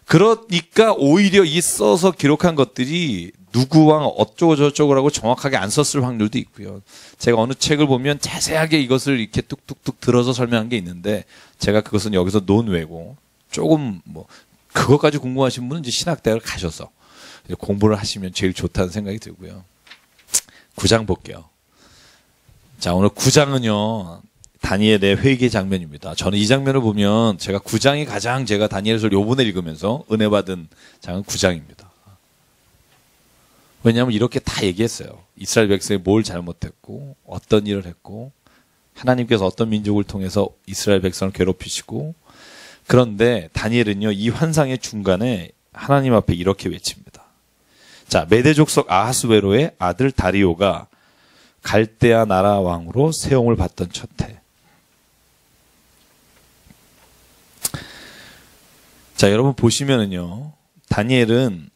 그러니까 오히려 이 써서 기록한 것들이 누구와 어쩌고 저쩌고 하고 정확하게 안 썼을 확률도 있고요. 제가 어느 책을 보면 자세하게 이것을 이렇게 뚝뚝뚝 들어서 설명한 게 있는데 제가 그것은 여기서 논외고 조금 뭐 그것까지 궁금하신 분은 이제 신학대학을 가셔서 공부를 하시면 제일 좋다는 생각이 들고요. 9장 볼게요. 자, 오늘 9장은요. 다니엘의 회개 장면입니다. 저는 이 장면을 보면 제가 9장이 가장 제가 다니엘서를 요번에 읽으면서 은혜 받은 장은 9장입니다. 왜냐하면 이렇게 다 얘기했어요. 이스라엘 백성이 뭘 잘못했고 어떤 일을 했고 하나님께서 어떤 민족을 통해서 이스라엘 백성을 괴롭히시고 그런데 다니엘은요. 이 환상의 중간에 하나님 앞에 이렇게 외칩니다. 자, 메대 족속 아하스웨로의 아들 다리오가 갈대아 나라 왕으로 세움을 받던 첫 해. 자, 여러분 보시면은요. 다니엘은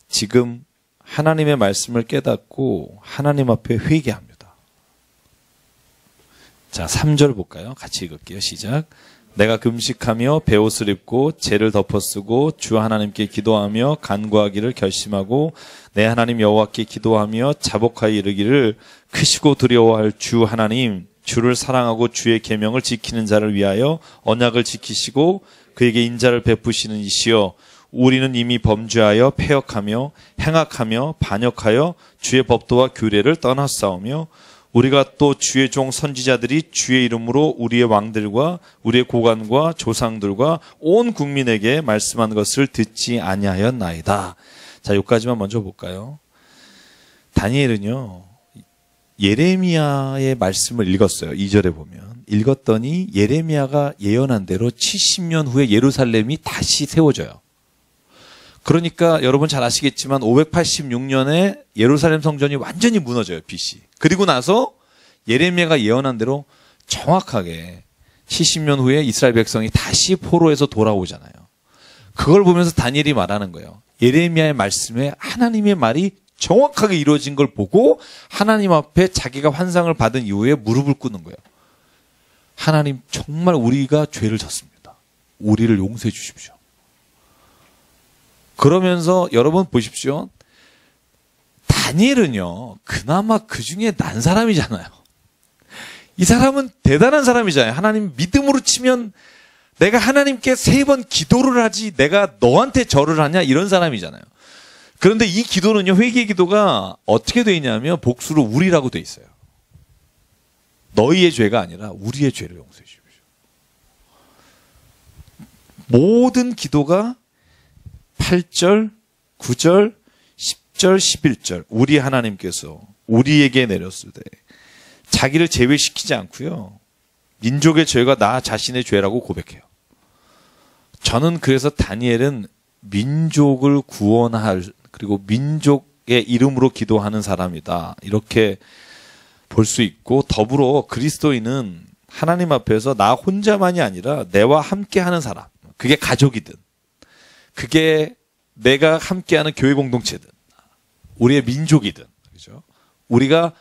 지금 하나님의 말씀을 깨닫고 하나님 앞에 회개합니다. 자, 3절 볼까요? 같이 읽을게요. 시작. 내가 금식하며 베옷을 입고 재를 덮어쓰고 주 하나님께 기도하며 간구하기를 결심하고 내 하나님 여호와께 기도하며 자복하여 이르기를 크시고 두려워할 주 하나님 주를 사랑하고 주의 계명을 지키는 자를 위하여 언약을 지키시고 그에게 인자를 베푸시는 이시여 우리는 이미 범죄하여 패역하며 행악하며 반역하여 주의 법도와 규례를 떠났사오며 우리가 또 주의 종 선지자들이 주의 이름으로 우리의 왕들과 우리의 고관과 조상들과 온 국민에게 말씀한 것을 듣지 아니하였나이다. 자, 여기까지만 먼저 볼까요? 다니엘은요. 예레미야의 말씀을 읽었어요. 2절에 보면. 읽었더니 예레미야가 예언한 대로 70년 후에 예루살렘이 다시 세워져요. 그러니까 여러분 잘 아시겠지만 586년에 예루살렘 성전이 완전히 무너져요. BC. 그리고 나서 예레미야가 예언한 대로 정확하게 70년 후에 이스라엘 백성이 다시 포로에서 돌아오잖아요. 그걸 보면서 다니엘이 말하는 거예요. 예레미야의 말씀에 하나님의 말이 정확하게 이루어진 걸 보고 하나님 앞에 자기가 환상을 받은 이후에 무릎을 꿇는 거예요. 하나님 정말 우리가 죄를 졌습니다. 우리를 용서해 주십시오. 그러면서 여러분 보십시오. 다니엘은요. 그나마 그 중에 난 사람이잖아요. 이 사람은 대단한 사람이잖아요. 하나님 믿음으로 치면 내가 하나님께 3번 기도를 하지 내가 너한테 절을 하냐 이런 사람이잖아요. 그런데 이 기도는요. 회개 기도가 어떻게 되어 있냐면 복수로 우리라고 되어 있어요. 너희의 죄가 아니라 우리의 죄를 용서해 주십시오. 모든 기도가 8절, 9절, 10절, 11절 우리 하나님께서 우리에게 내렸을 때 자기를 제외시키지 않고요. 민족의 죄가 나 자신의 죄라고 고백해요. 저는 그래서 다니엘은 민족을 구원할 그리고 민족의 이름으로 기도하는 사람이다. 이렇게 볼 수 있고 더불어 그리스도인은 하나님 앞에서 나 혼자만이 아니라 내와 함께하는 사람. 그게 가족이든 그게 내가 함께하는 교회 공동체든 우리의 민족이든 그렇죠? 우리가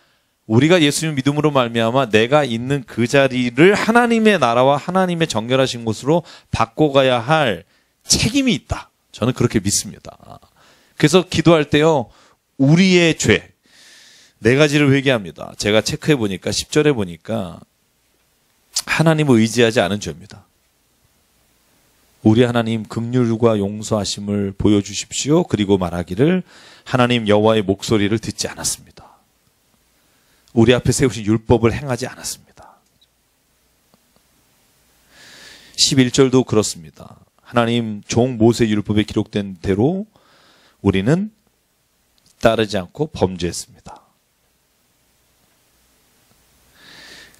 예수님 믿음으로 말미암아 내가 있는 그 자리를 하나님의 나라와 하나님의 정결하신 곳으로 바꿔가야 할 책임이 있다. 저는 그렇게 믿습니다. 그래서 기도할 때요. 우리의 죄 4가지를 회개합니다. 제가 체크해 보니까 10절에 보니까 하나님을 의지하지 않은 죄입니다. 우리 하나님 긍휼과 용서하심을 보여주십시오. 그리고 말하기를 하나님 여호와의 목소리를 듣지 않았습니다. 우리 앞에 세우신 율법을 행하지 않았습니다. 11절도 그렇습니다. 하나님 종 모세 율법에 기록된 대로 우리는 따르지 않고 범죄했습니다.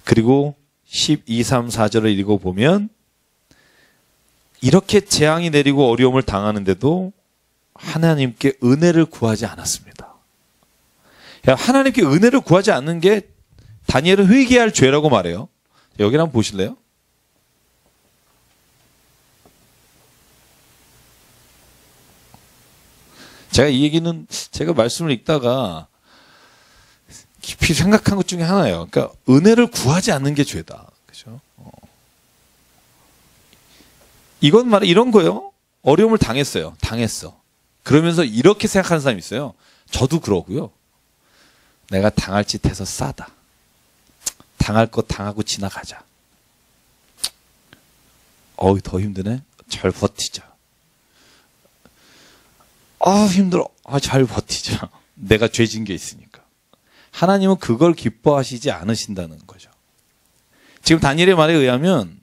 그리고 12, 3, 4절을 읽어보면 이렇게 재앙이 내리고 어려움을 당하는데도 하나님께 은혜를 구하지 않았습니다. 하나님께 은혜를 구하지 않는 게 다니엘은 회개할 죄라고 말해요. 여기 한번 보실래요? 제가 이 얘기는 제가 말씀을 읽다가 깊이 생각한 것 중에 하나예요. 그러니까 은혜를 구하지 않는 게 죄다. 그죠? 이건 말은 이런 거예요. 어려움을 당했어요. 당했어. 그러면서 이렇게 생각하는 사람이 있어요. 저도 그러고요. 내가 당할 짓 해서 싸다. 당할 거 당하고 지나가자. 더 힘드네. 잘 버티자. 힘들어. 잘 버티자. 내가 죄진 게 있으니까. 하나님은 그걸 기뻐하시지 않으신다는 거죠. 지금 다니엘의 말에 의하면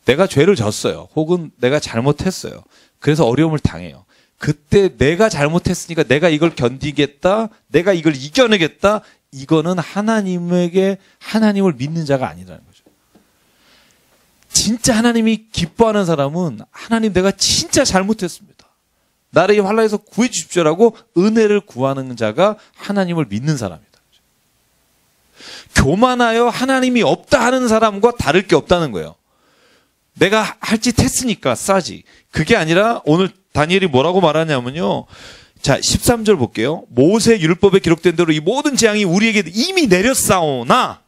내가 죄를 졌어요. 혹은 내가 잘못했어요. 그래서 어려움을 당해요. 그때 내가 잘못했으니까 내가 이걸 견디겠다. 내가 이걸 이겨내겠다. 이거는 하나님을 믿는 자가 아니라는 거죠. 진짜 하나님이 기뻐하는 사람은 하나님 내가 진짜 잘못했습니다. 나를 이 환난에서 구해 주십시오라고 은혜를 구하는 자가 하나님을 믿는 사람이다. 교만하여 하나님이 없다 하는 사람과 다를 게 없다는 거예요. 내가 할 짓 했으니까 싸지. 그게 아니라 오늘 다니엘이 뭐라고 말하냐면요. 자, 13절 볼게요. 모세 율법에 기록된 대로 이 모든 재앙이 우리에게 이미 내렸사오나.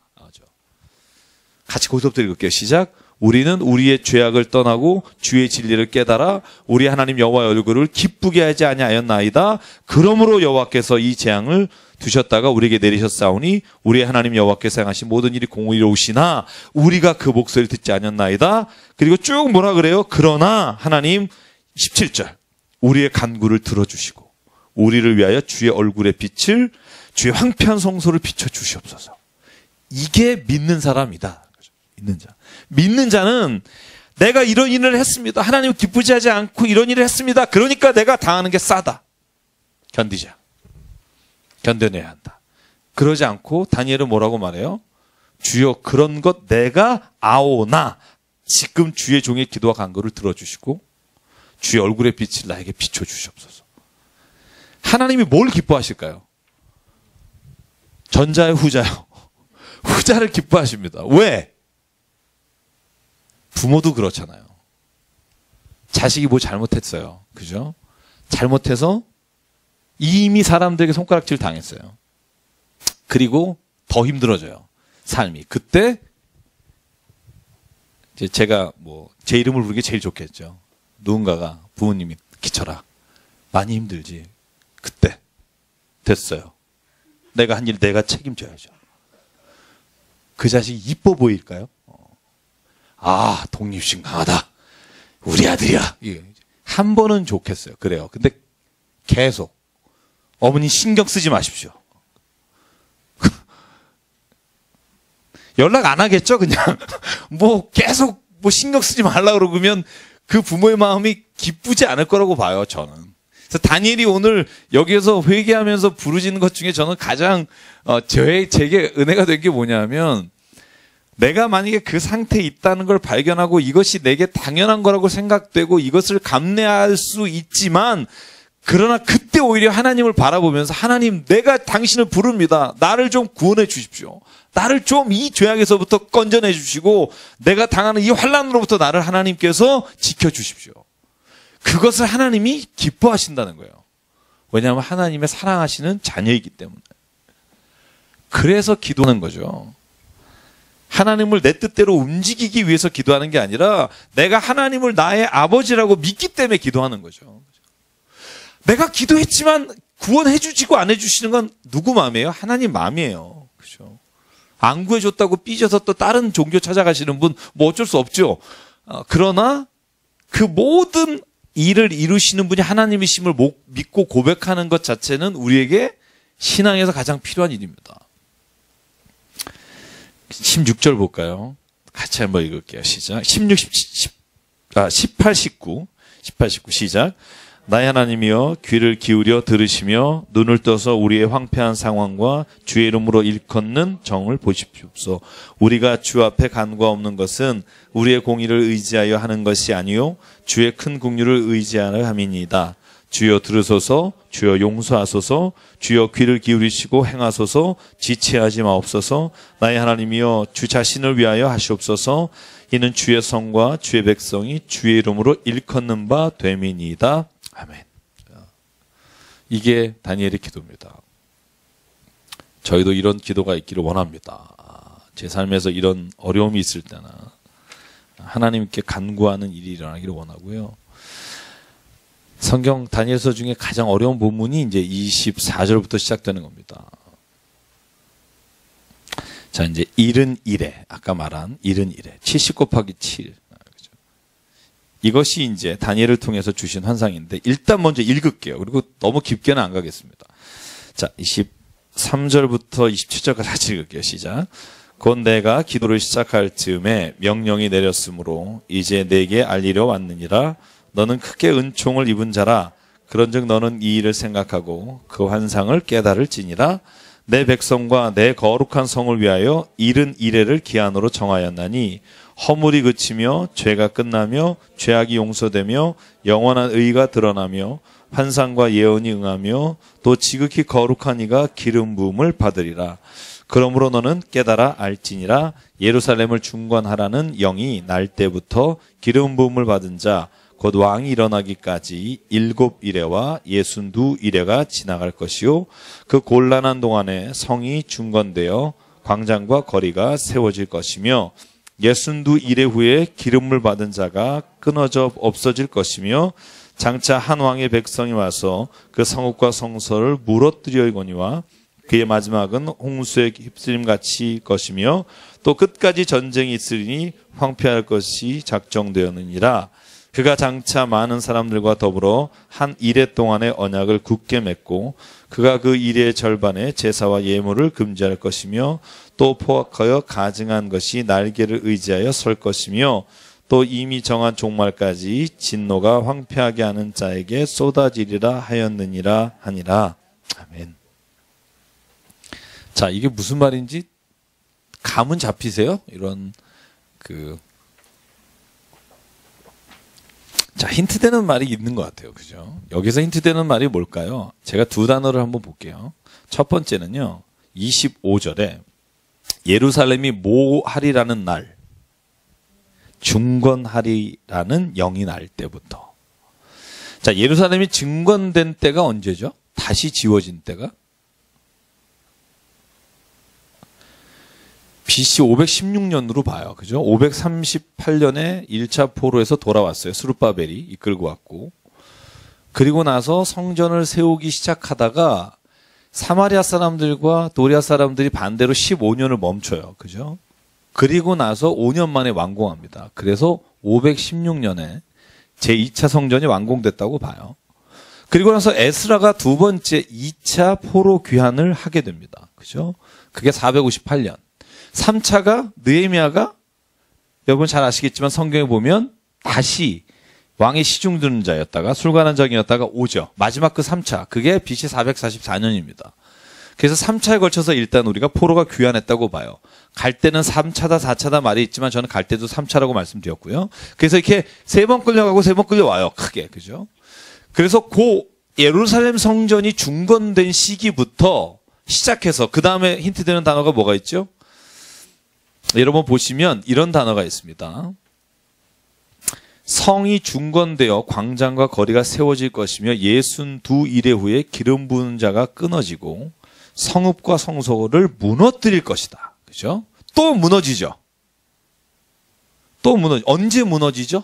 같이 고속부터 읽을게요. 시작. 우리는 우리의 죄악을 떠나고 주의 진리를 깨달아 우리 하나님 여호와의 얼굴을 기쁘게 하지 아니하였나이다. 그러므로 여호와께서 이 재앙을 두셨다가 우리에게 내리셨사오니 우리 하나님 여호와께서 행하신 모든 일이 공의로우시나 우리가 그 목소리를 듣지 않았나이다. 그리고 쭉 뭐라 그래요? 그러나 하나님 17절 우리의 간구를 들어주시고 우리를 위하여 주의 얼굴의 빛을 주의 황폐한 성소를 비춰주시옵소서. 이게 믿는 사람이다. 믿는 자. 믿는 자는 내가 이런 일을 했습니다. 하나님 기쁘지 하지 않고 이런 일을 했습니다. 그러니까 내가 당하는 게 싸다. 견디자. 견뎌내야 한다. 그러지 않고 다니엘은 뭐라고 말해요? 주여 그런 것 내가 아오나 지금 주의 종의 기도와 간구를 들어주시고 주의 얼굴의 빛을 나에게 비춰주시옵소서. 하나님이 뭘 기뻐하실까요? 전자요 후자요? 후자를 기뻐하십니다. 왜? 부모도 그렇잖아요. 자식이 뭐 잘못했어요. 그죠? 잘못해서 이미 사람들에게 손가락질 당했어요. 그리고 더 힘들어져요. 삶이. 그때 이제 제가 제 이름을 부르기 제일 좋겠죠. 누군가가 부모님이 기쳐라. 많이 힘들지. 그때 됐어요. 내가 한 일 내가 책임져야죠. 그 자식이 이뻐 보일까요? 독립심 강하다. 우리 아들이야. 한 번은 좋겠어요. 그래요. 근데 계속 어머니 신경 쓰지 마십시오. 연락 안 하겠죠, 그냥. 계속 신경 쓰지 말라 그러면 그 부모의 마음이 기쁘지 않을 거라고 봐요, 저는. 그래서 다니엘이 오늘 여기에서 회개하면서 부르짖는 것 중에 저는 가장 제게 은혜가 된 게 뭐냐면 내가 만약에 그 상태에 있다는 걸 발견하고 이것이 내게 당연한 거라고 생각되고 이것을 감내할 수 있지만 그러나 그때 오히려 하나님을 바라보면서 하나님 내가 당신을 부릅니다. 나를 좀 구원해 주십시오. 나를 좀 이 죄악에서부터 건져내 주시고 내가 당하는 이 환난으로부터 나를 하나님께서 지켜주십시오. 그것을 하나님이 기뻐하신다는 거예요. 왜냐하면 하나님의 사랑하시는 자녀이기 때문에. 그래서 기도하는 거죠. 하나님을 내 뜻대로 움직이기 위해서 기도하는 게 아니라 내가 하나님을 나의 아버지라고 믿기 때문에 기도하는 거죠. 내가 기도했지만 구원해 주시고 안 해주시는 건 누구 마음이에요? 하나님 마음이에요. 그렇죠? 안 구해줬다고 삐져서 또 다른 종교 찾아가시는 분 어쩔 수 없죠. 그러나 그 모든 일을 이루시는 분이 하나님이심을 믿고 고백하는 것 자체는 우리에게 신앙에서 가장 필요한 일입니다. 16절 볼까요? 같이 한번 읽을게요. 시작. 18, 19 시작. 나의 하나님이여 귀를 기울여 들으시며 눈을 떠서 우리의 황폐한 상황과 주의 이름으로 일컫는 정을 보십시옵소. 우리가 주 앞에 간과 없는 것은 우리의 공의를 의지하여 하는 것이 아니요 주의 큰 긍휼을 의지하여 함이니이다. 주여 들으소서, 주여 용서하소서, 주여 귀를 기울이시고 행하소서, 지체하지 마옵소서. 나의 하나님이여 주 자신을 위하여 하시옵소서. 이는 주의 성과 주의 백성이 주의 이름으로 일컫는 바 됨이니이다. 아멘. 이게 다니엘의 기도입니다. 저희도 이런 기도가 있기를 원합니다. 제 삶에서 이런 어려움이 있을 때나 하나님께 간구하는 일이 일어나기를 원하고요. 성경 다니엘서 중에 가장 어려운 본문이 이제 24절부터 시작되는 겁니다. 자, 이제 71에, 아까 말한 71에, 70 곱하기 7. 이것이 이제 다니엘을 통해서 주신 환상인데, 일단 먼저 읽을게요. 그리고 너무 깊게는 안 가겠습니다. 자, 23절부터 27절까지 같이 읽을게요. 시작. 곧 내가 기도를 시작할 즈음에 명령이 내렸으므로 이제 내게 알리려 왔느니라. 너는 크게 은총을 입은 자라. 그런즉 너는 이 일을 생각하고 그 환상을 깨달을지니라. 내 백성과 내 거룩한 성을 위하여 71회를 기한으로 정하였나니 허물이 그치며 죄가 끝나며 죄악이 용서되며 영원한 의가 드러나며 환상과 예언이 응하며 또 지극히 거룩한 이가 기름 부음을 받으리라. 그러므로 너는 깨달아 알지니라. 예루살렘을 중건하라는 영이 날 때부터 기름 부음을 받은 자 곧 왕이 일어나기까지 7이레와 62이레가 지나갈 것이요 그 곤란한 동안에 성이 중건되어 광장과 거리가 세워질 것이며 62이레 후에 기름을 받은 자가 끊어져 없어질 것이며 장차 한 왕의 백성이 와서 그 성읍과 성소를 무너뜨리려거니와 그의 마지막은 홍수에 휩쓸림 같이 것이며 또 끝까지 전쟁이 있으리니 황폐할 것이 작정되었느니라. 그가 장차 많은 사람들과 더불어 한 이레 동안의 언약을 굳게 맺고 그가 그 이레의 절반에 제사와 예물을 금지할 것이며 또 포악하여 가증한 것이 날개를 의지하여 설 것이며 또 이미 정한 종말까지 진노가 황폐하게 하는 자에게 쏟아지리라 하였느니라 하니라. 아멘. 자, 이게 무슨 말인지 감은 잡히세요? 이런 자, 힌트되는 말이 있는 것 같아요. 그죠? 여기서 힌트되는 말이 뭘까요? 제가 두 단어를 한번 볼게요. 첫 번째는요, 25절에 예루살렘이 모하리라는 날, 중건하리라는 영이 날 때부터. 자, 예루살렘이 증건된 때가 언제죠? 다시 지워진 때가? BC 516년으로 봐요. 그죠? 538년에 1차 포로에서 돌아왔어요. 스룹바벨이 이끌고 왔고. 그리고 나서 성전을 세우기 시작하다가 사마리아 사람들과 도리아 사람들이 반대로 15년을 멈춰요. 그죠? 그리고 나서 5년 만에 완공합니다. 그래서 516년에 제2차 성전이 완공됐다고 봐요. 그리고 나서 에스라가 두 번째 2차 포로 귀환을 하게 됩니다. 그죠? 그게 458년. 3차가 느헤미야가 여러분 잘 아시겠지만 성경에 보면 다시 왕의 시중 드는 자였다가 술관원장이었다가 오죠. 마지막 그 3차. 그게 BC 444년입니다. 그래서 3차에 걸쳐서 일단 우리가 포로가 귀환했다고 봐요. 갈 때는 3차다 4차다 말이 있지만 저는 갈 때도 3차라고 말씀드렸고요. 그래서 이렇게 3번 끌려가고 3번 끌려와요. 크게. 그죠? 그래서 그 예루살렘 성전이 중건된 시기부터 시작해서 그 다음에 힌트되는 단어가 뭐가 있죠? 여러분 보시면 이런 단어가 있습니다. 성이 중건되어 광장과 거리가 세워질 것이며 62일의 후에 기름 부은 자가 끊어지고 성읍과 성소를 무너뜨릴 것이다. 그죠? 또 무너지죠. 언제 무너지죠?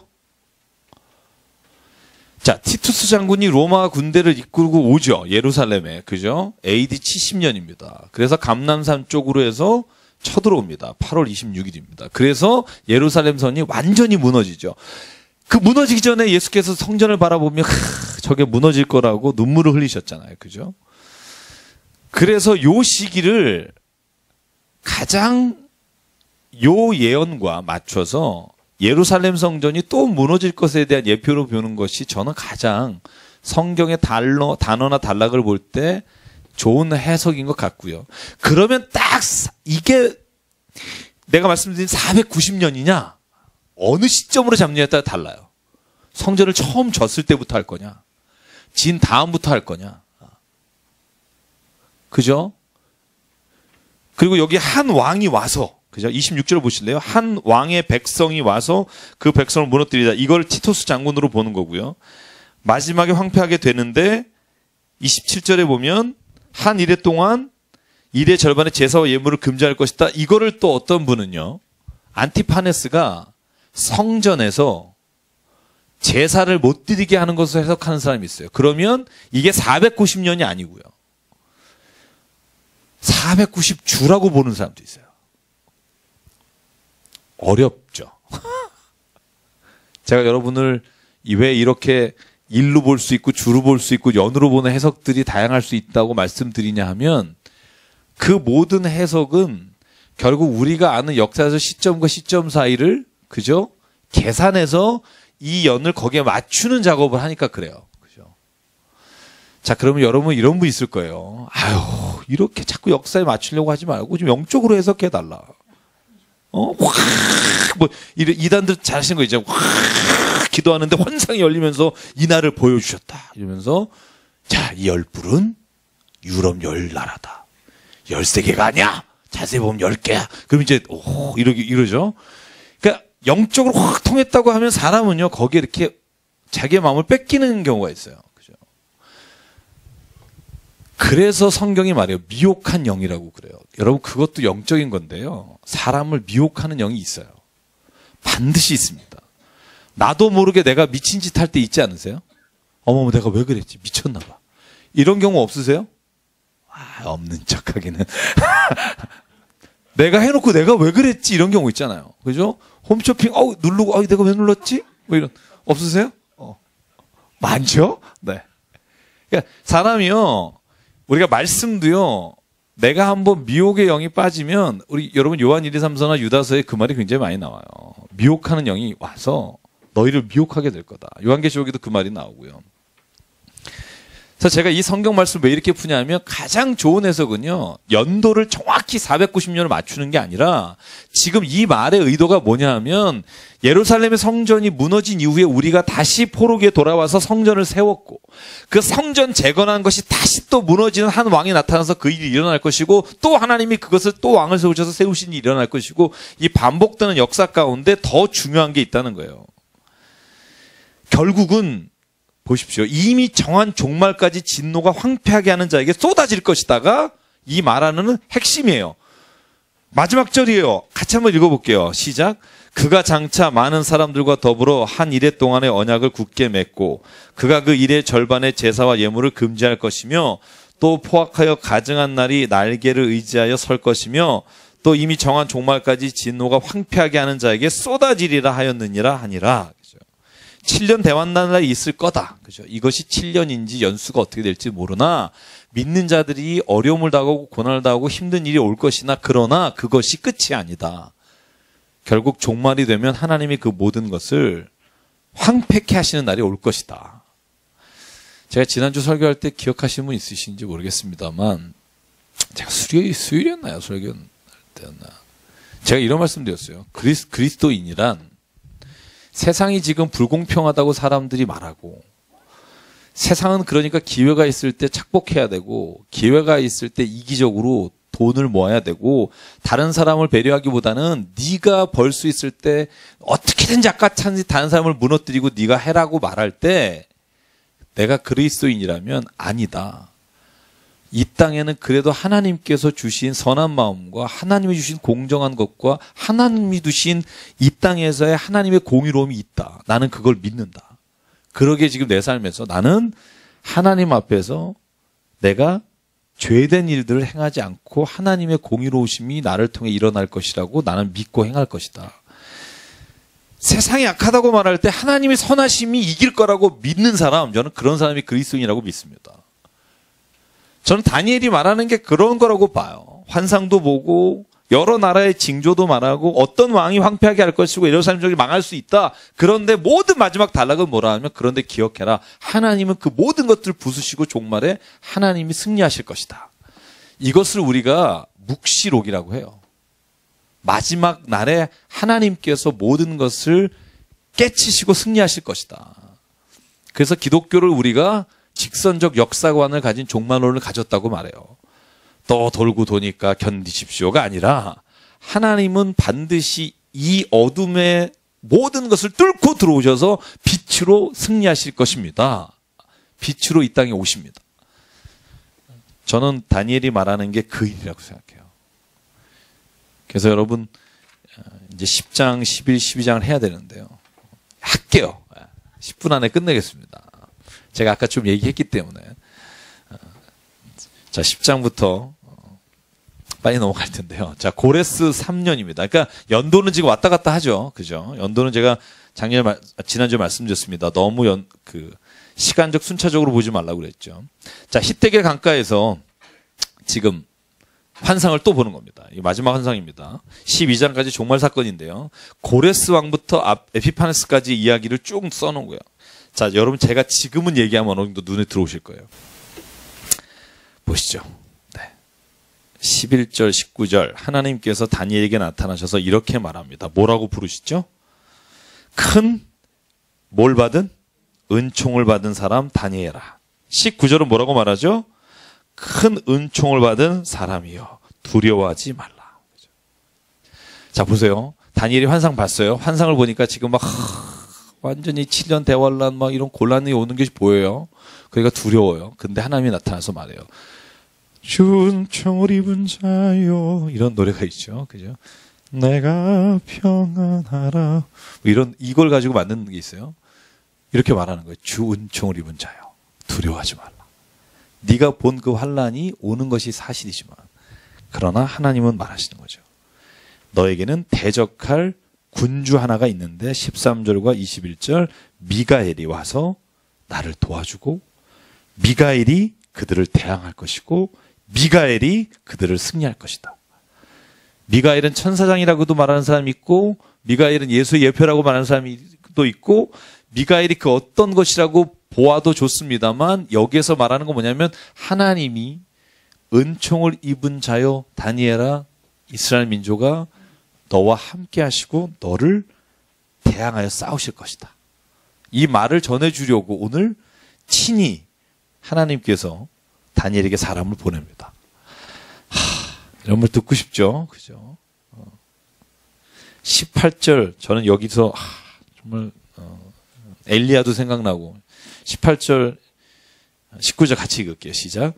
자, 티투스 장군이 로마 군대를 이끌고 오죠. 예루살렘에. 그죠? AD 70년입니다. 그래서 감람산 쪽으로 해서 쳐들어옵니다. 8월 26일입니다. 그래서 예루살렘 선이 완전히 무너지죠. 그 무너지기 전에 예수께서 성전을 바라보며 저게 무너질 거라고 눈물을 흘리셨잖아요. 그죠? 그래서 요 시기를 가장 요 예언과 맞춰서 예루살렘 성전이 또 무너질 것에 대한 예표로 보는 것이 저는 가장 성경의 단어나 단락을 볼 때 좋은 해석인 것 같고요. 그러면 딱 이게 내가 말씀드린 490년이냐 어느 시점으로 잡느냐에 따라 달라요. 성전을 처음 졌을 때부터 할 거냐, 진 다음부터 할 거냐. 그죠? 그리고 여기 한 왕이 와서, 그죠? 26절 보실래요? 한 왕의 백성이 와서 그 백성을 무너뜨리다. 이걸 티토스 장군으로 보는 거고요. 마지막에 황폐하게 되는데 27절에 보면 한 이래 동안 이래 절반의 제사와 예물을 금지할 것이다. 이거를 또 어떤 분은요, 안티파네스가 성전에서 제사를 못 드리게 하는 것을 해석하는 사람이 있어요. 그러면 이게 490년이 아니고요, 490주라고 보는 사람도 있어요. 어렵죠. 제가 여러분을 왜 이렇게 일로 볼 수 있고 주로 볼 수 있고 연으로 보는 해석들이 다양할 수 있다고 말씀드리냐 하면, 그 모든 해석은 결국 우리가 아는 역사에서 시점과 시점 사이를, 그죠? 계산해서 이 연을 거기에 맞추는 작업을 하니까 그래요. 그죠? 자, 그러면 여러분 이런 분 있을 거예요. 아유, 이렇게 자꾸 역사에 맞추려고 하지 말고 좀 영적으로 해석해 달라. 확, 뭐, 이단들 잘하시는 거 있죠. 확 기도하는데 환상이 열리면서 이날을 보여주셨다. 이러면서, 자, 이 열불은 유럽 10나라다. 13개가 아니야. 자세히 보면 10개야. 그럼 이제, 이러죠. 그러니까 영적으로 확 통했다고 하면 사람은요, 거기에 이렇게 자기의 마음을 뺏기는 경우가 있어요. 그죠? 그래서 성경이 말해요. 미혹한 영이라고 그래요. 여러분, 그것도 영적인 건데요. 사람을 미혹하는 영이 있어요. 반드시 있습니다. 나도 모르게 내가 미친 짓 할 때 있지 않으세요? 어머머, 내가 왜 그랬지? 미쳤나 봐. 이런 경우 없으세요? 없는 척 하기는. 내가 해놓고 내가 왜 그랬지? 이런 경우 있잖아요. 그죠? 홈쇼핑, 누르고, 내가 왜 눌렀지? 뭐 이런, 없으세요? 많죠? 네. 그러니까 사람이요, 우리가 말씀도요, 내가 한번 미혹의 영이 빠지면, 우리 여러분 요한 1, 2, 3서나 유다서에 그 말이 굉장히 많이 나와요. 미혹하는 영이 와서 너희를 미혹하게 될 거다. 요한계시록에도 그 말이 나오고요. 그래서 제가 이 성경 말씀을 왜 이렇게 푸냐면, 가장 좋은 해석은요, 연도를 정확히 490년을 맞추는 게 아니라, 지금 이 말의 의도가 뭐냐 하면, 예루살렘의 성전이 무너진 이후에 우리가 다시 포로기에 돌아와서 성전을 세웠고, 그 성전 재건한 것이 다시 또 무너지는 한 왕이 나타나서 그 일이 일어날 것이고, 또 하나님이 그것을 또 왕을 세우셔서 세우신 일이 일어날 것이고, 이 반복되는 역사 가운데 더 중요한 게 있다는 거예요. 결국은 보십시오. 이미 정한 종말까지 진노가 황폐하게 하는 자에게 쏟아질 것이다가 이 말하는 핵심이에요. 마지막 절이에요. 같이 한번 읽어볼게요. 시작. 그가 장차 많은 사람들과 더불어 한 이래 동안의 언약을 굳게 맺고 그가 그 일의 절반의 제사와 예물을 금지할 것이며 또 포악하여 가증한 날이 날개를 의지하여 설 것이며 또 이미 정한 종말까지 진노가 황폐하게 하는 자에게 쏟아지리라 하였느니라 하니라. 7년 대환난날이 있을 거다. 그죠? 이것이 7년인지 연수가 어떻게 될지 모르나 믿는 자들이 어려움을 당하고 고난을 당하고 힘든 일이 올 것이나 그러나 그것이 끝이 아니다. 결국 종말이 되면 하나님이 그 모든 것을 황폐케 하시는 날이 올 것이다. 제가 지난주 설교할 때 기억하시는 분 있으신지 모르겠습니다만 제가 수요일이었나요? 설교할 때였나? 제가 이런 말씀 드렸어요. 그리스도인이란 세상이 지금 불공평하다고 사람들이 말하고 세상은 그러니까 기회가 있을 때 착복해야 되고 기회가 있을 때 이기적으로 돈을 모아야 되고 다른 사람을 배려하기보다는 네가 벌 수 있을 때 어떻게든지 아까찬지 다른 사람을 무너뜨리고 네가 해라고 말할 때 내가 그리스도인이라면 아니다. 이 땅에는 그래도 하나님께서 주신 선한 마음과 하나님이 주신 공정한 것과 하나님이 주신 이 땅에서의 하나님의 공의로움이 있다. 나는 그걸 믿는다. 그러게 지금 내 삶에서 나는 하나님 앞에서 내가 죄된 일들을 행하지 않고 하나님의 공의로우심이 나를 통해 일어날 것이라고 나는 믿고 행할 것이다. 세상이 악하다고 말할 때 하나님의 선하심이 이길 거라고 믿는 사람, 저는 그런 사람이 그리스도인이라고 믿습니다. 저는 다니엘이 말하는 게 그런 거라고 봐요. 환상도 보고 여러 나라의 징조도 말하고 어떤 왕이 황폐하게 할 것이고 예루살렘족이 망할 수 있다. 그런데 모든 마지막 단락은 뭐라 하면 그런데 기억해라. 하나님은 그 모든 것들을 부수시고 종말에 하나님이 승리하실 것이다. 이것을 우리가 묵시록이라고 해요. 마지막 날에 하나님께서 모든 것을 깨치시고 승리하실 것이다. 그래서 기독교를 우리가 직선적 역사관을 가진 종말론을 가졌다고 말해요. 또 돌고 도니까 견디십시오가 아니라 하나님은 반드시 이 어둠의 모든 것을 뚫고 들어오셔서 빛으로 승리하실 것입니다. 빛으로 이 땅에 오십니다. 저는 다니엘이 말하는 게 그 일이라고 생각해요. 그래서 여러분 이제 10장, 11, 12장을 해야 되는데요. 할게요. 10분 안에 끝내겠습니다. 제가 아까 좀 얘기했기 때문에. 자, 10장부터 빨리 넘어갈 텐데요. 자, 고레스 3년입니다. 그러니까 연도는 지금 왔다 갔다 하죠. 그죠? 연도는 제가 지난주에 말씀드렸습니다. 너무 시간적 순차적으로 보지 말라고 그랬죠. 자, 히데겔 강가에서 지금 환상을 또 보는 겁니다. 이 마지막 환상입니다. 12장까지 종말 사건인데요. 고레스 왕부터 에피파네스까지 이야기를 쭉 써놓은 거예요. 자, 여러분 제가 지금은 얘기하면 어느 정도 눈에 들어오실 거예요. 보시죠. 네. 11절, 19절 하나님께서 다니엘에게 나타나셔서 이렇게 말합니다. 뭐라고 부르시죠? 큰 뭘 받은? 은총을 받은 사람 다니엘아. 19절은 뭐라고 말하죠? 큰 은총을 받은 사람이여 두려워하지 말라. 자, 보세요. 다니엘이 환상 봤어요. 환상을 보니까 지금 막 완전히 7년 대환란 막 이런 곤란이 오는 것이 보여요. 그러니까 두려워요. 근데 하나님이 나타나서 말해요. 주 은총을 입은 자요. 이런 노래가 있죠. 그죠? 내가 평안하라. 이걸 가지고 만드는 게 있어요. 이렇게 말하는 거예요. 주 은총을 입은 자요. 두려워하지 말라. 네가 본 그 환란이 오는 것이 사실이지만 그러나 하나님은 말하시는 거죠. 너에게는 대적할 군주 하나가 있는데 13절과 21절 미가엘이 와서 나를 도와주고 미가엘이 그들을 대항할 것이고 미가엘이 그들을 승리할 것이다. 미가엘은 천사장이라고도 말하는 사람이 있고 미가엘은 예수의 예표라고 말하는 사람이 또 있고 미가엘이 그 어떤 것이라고 보아도 좋습니다만 여기에서 말하는 건 뭐냐면 하나님이 은총을 입은 자여 다니엘아 이스라엘 민족아 너와 함께 하시고 너를 대항하여 싸우실 것이다. 이 말을 전해주려고 오늘 친히 하나님께서 다니엘에게 사람을 보냅니다. 이런 말 듣고 싶죠? 그죠? 18절 저는 여기서 정말 엘리야도 생각나고 18절 19절 같이 읽을게요. 시작.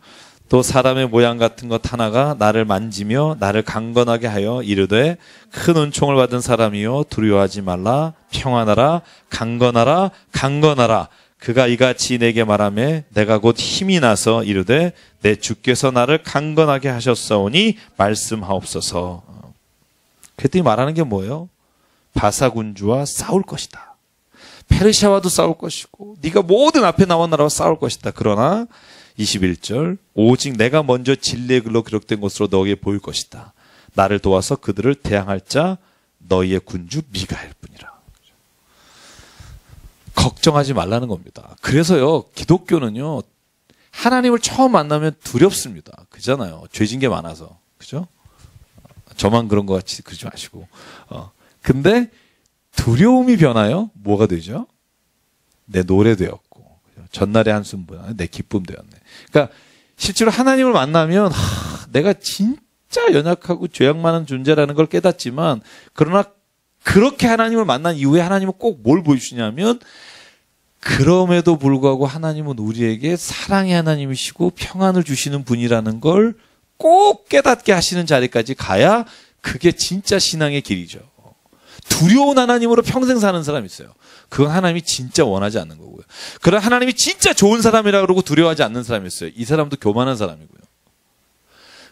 또 사람의 모양 같은 것 하나가 나를 만지며 나를 강건하게 하여 이르되 큰 은총을 받은 사람이요 두려워하지 말라 평안하라 강건하라 강건하라 그가 이같이 내게 말하매 내가 곧 힘이 나서 이르되 내 주께서 나를 강건하게 하셨사오니 말씀하옵소서. 그랬더니 말하는 게 뭐예요? 바사군주와 싸울 것이다. 페르시아와도 싸울 것이고 네가 모든 앞에 나온 나라와 싸울 것이다. 그러나 21절 오직 내가 먼저 진리의 글로 기록된 것으로 너에게 보일 것이다. 나를 도와서 그들을 대항할 자 너희의 군주 미가엘 뿐이라. 걱정하지 말라는 겁니다. 그래서요 기독교는요 하나님을 처음 만나면 두렵습니다. 그잖아요. 죄진 게 많아서. 그죠? 저만 그런 것 같이 그러지 마시고. 근데 두려움이 변하여 뭐가 되죠? 내 노래 되었고 전날의 한숨보다 내 기쁨 되었네. 그러니까 실제로 하나님을 만나면 내가 진짜 연약하고 죄악 많은 존재라는 걸 깨닫지만 그러나 그렇게 하나님을 만난 이후에 하나님은 꼭 뭘 보여주시냐면 그럼에도 불구하고 하나님은 우리에게 사랑의 하나님이시고 평안을 주시는 분이라는 걸 꼭 깨닫게 하시는 자리까지 가야 그게 진짜 신앙의 길이죠. 두려운 하나님으로 평생 사는 사람이 있어요. 그건 하나님이 진짜 원하지 않는 거고요. 그런 하나님이 진짜 좋은 사람이라고 그러고 두려워하지 않는 사람이 있어요. 이 사람도 교만한 사람이고요.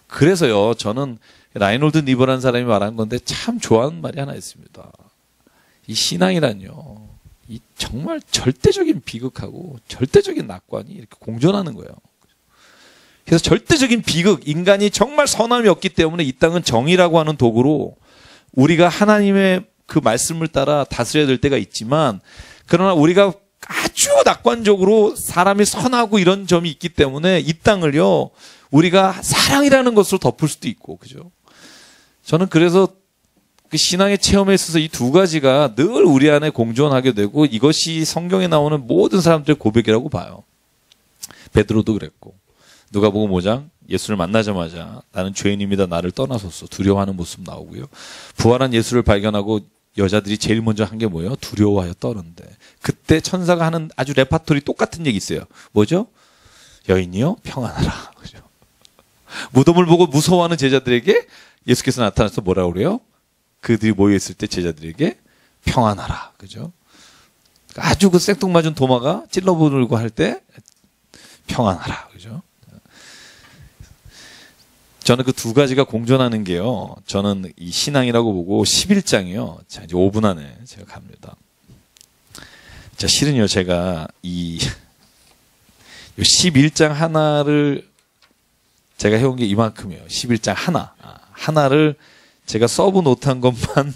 그래서요, 저는 라이놀드 니버라는 사람이 말한 건데 참 좋아하는 말이 하나 있습니다. 이 신앙이란요, 이 정말 절대적인 비극하고 절대적인 낙관이 이렇게 공존하는 거예요. 그래서 절대적인 비극, 인간이 정말 선함이 없기 때문에 이 땅은 정의라고 하는 도구로 우리가 하나님의 그 말씀을 따라 다스려야 될 때가 있지만, 그러나 우리가 아주 낙관적으로 사람이 선하고 이런 점이 있기 때문에 이 땅을요, 우리가 사랑이라는 것으로 덮을 수도 있고, 그죠? 저는 그래서 그 신앙의 체험에 있어서 이 두 가지가 늘 우리 안에 공존하게 되고, 이것이 성경에 나오는 모든 사람들의 고백이라고 봐요. 베드로도 그랬고, 누가복음 5장 예수를 만나자마자 나는 죄인입니다, 나를 떠나소서 두려워하는 모습 나오고요. 부활한 예수를 발견하고 여자들이 제일 먼저 한 게 뭐예요? 두려워하여 떠는데, 그때 천사가 하는 아주 레파토리 똑같은 얘기 있어요. 뭐죠? 여인이요 평안하라. 그죠? 무덤을 보고 무서워하는 제자들에게 예수께서 나타나서 뭐라고 그래요? 그들이 모여있을 때 제자들에게 평안하라. 그죠? 아주 그 생뚱맞은 도마가 찔러부르고 할 때 평안하라. 그죠? 저는 그 두 가지가 공존하는 게요, 저는 이 신앙이라고 보고 11장이요. 자, 이제 5분 안에 제가 갑니다. 자, 실은요, 제가 이 11장 하나를 제가 해온 게 이만큼이에요. 11장 하나를 제가 서브 노트한 것만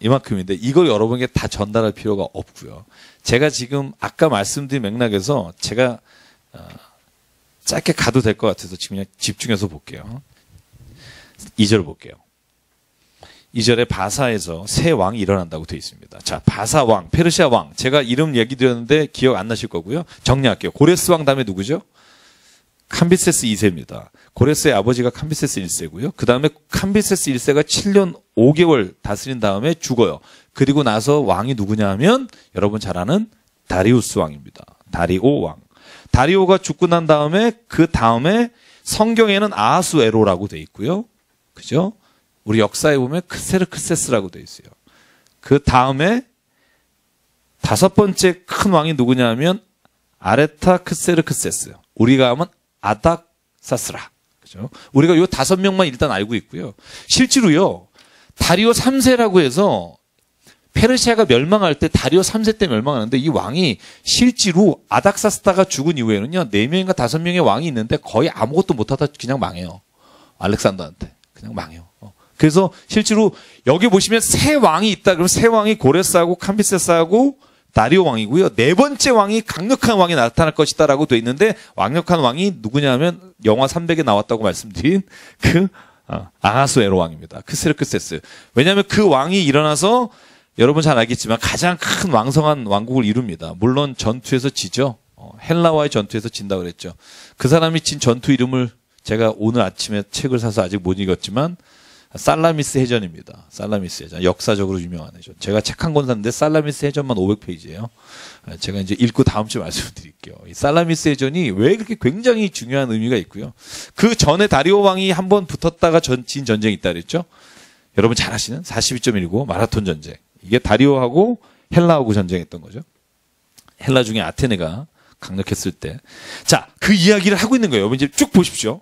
이만큼인데, 이걸 여러분에게 다 전달할 필요가 없고요. 제가 지금 아까 말씀드린 맥락에서 제가 짧게 가도 될 것 같아서 지금 그냥 집중해서 볼게요. 2절 볼게요. 2절에 바사에서 새 왕이 일어난다고 되어 있습니다. 자, 바사 왕, 페르시아 왕. 제가 이름 얘기 드렸는데 기억 안 나실 거고요. 정리할게요. 고레스 왕 다음에 누구죠? 캄비세스 2세입니다. 고레스의 아버지가 캄비세스 1세고요. 그 다음에 캄비세스 1세가 7년 5개월 다스린 다음에 죽어요. 그리고 나서 왕이 누구냐 하면 여러분 잘 아는 다리우스 왕입니다. 다리오 왕. 다리오가 죽고 난 다음에 그 다음에 성경에는 아하수에로라고 돼 있고요. 그죠? 우리 역사에 보면 크세르크세스라고 돼 있어요. 그 다음에 다섯 번째 큰 왕이 누구냐 하면 아레타크세르크세스. 우리가 하면 아닥사스라. 그죠? 우리가 요 5명만 일단 알고 있고요. 실제로요, 다리오 3세라고 해서 페르시아가 멸망할 때 다리오 3세 때 멸망하는데, 이 왕이 실제로 아닥사스다가 죽은 이후에는요, 4명인가 5명의 왕이 있는데 거의 아무것도 못하다 그냥 망해요. 알렉산더한테. 그냥 망해요. 그래서 실제로 여기 보시면 세 왕이 있다 그러면 세 왕이 고레스하고 캄비세스하고 다리오 왕이고요. 네 번째 왕이 강력한 왕이 나타날 것이다라고 돼 있는데, 강력한 왕이 누구냐면 영화 300에 나왔다고 말씀드린 그 아하수에로 왕입니다. 크세르크세스. 왜냐하면 그 왕이 일어나서 여러분 잘 알겠지만 가장 큰 왕성한 왕국을 이룹니다. 물론 전투에서 지죠. 헬라와의 전투에서 진다고 그랬죠. 그 사람이 진 전투 이름을 제가 오늘 아침에 책을 사서 아직 못 읽었지만 살라미스 해전입니다. 살라미스 해전. 역사적으로 유명한 해전. 제가 책 한 권 샀는데 살라미스 해전만 500페이지예요. 제가 이제 읽고 다음 주에 말씀드릴게요. 이 살라미스 해전이 왜 그렇게 굉장히 중요한 의미가 있고요. 그 전에 다리오 왕이 한번 붙었다가 진 전쟁이 있다 그랬죠. 여러분 잘 아시는 42.19 마라톤 전쟁. 이게 다리오하고 헬라하고 전쟁했던 거죠. 헬라 중에 아테네가 강력했을 때. 자, 그 이야기를 하고 있는 거예요. 여러분 이제 쭉 보십시오.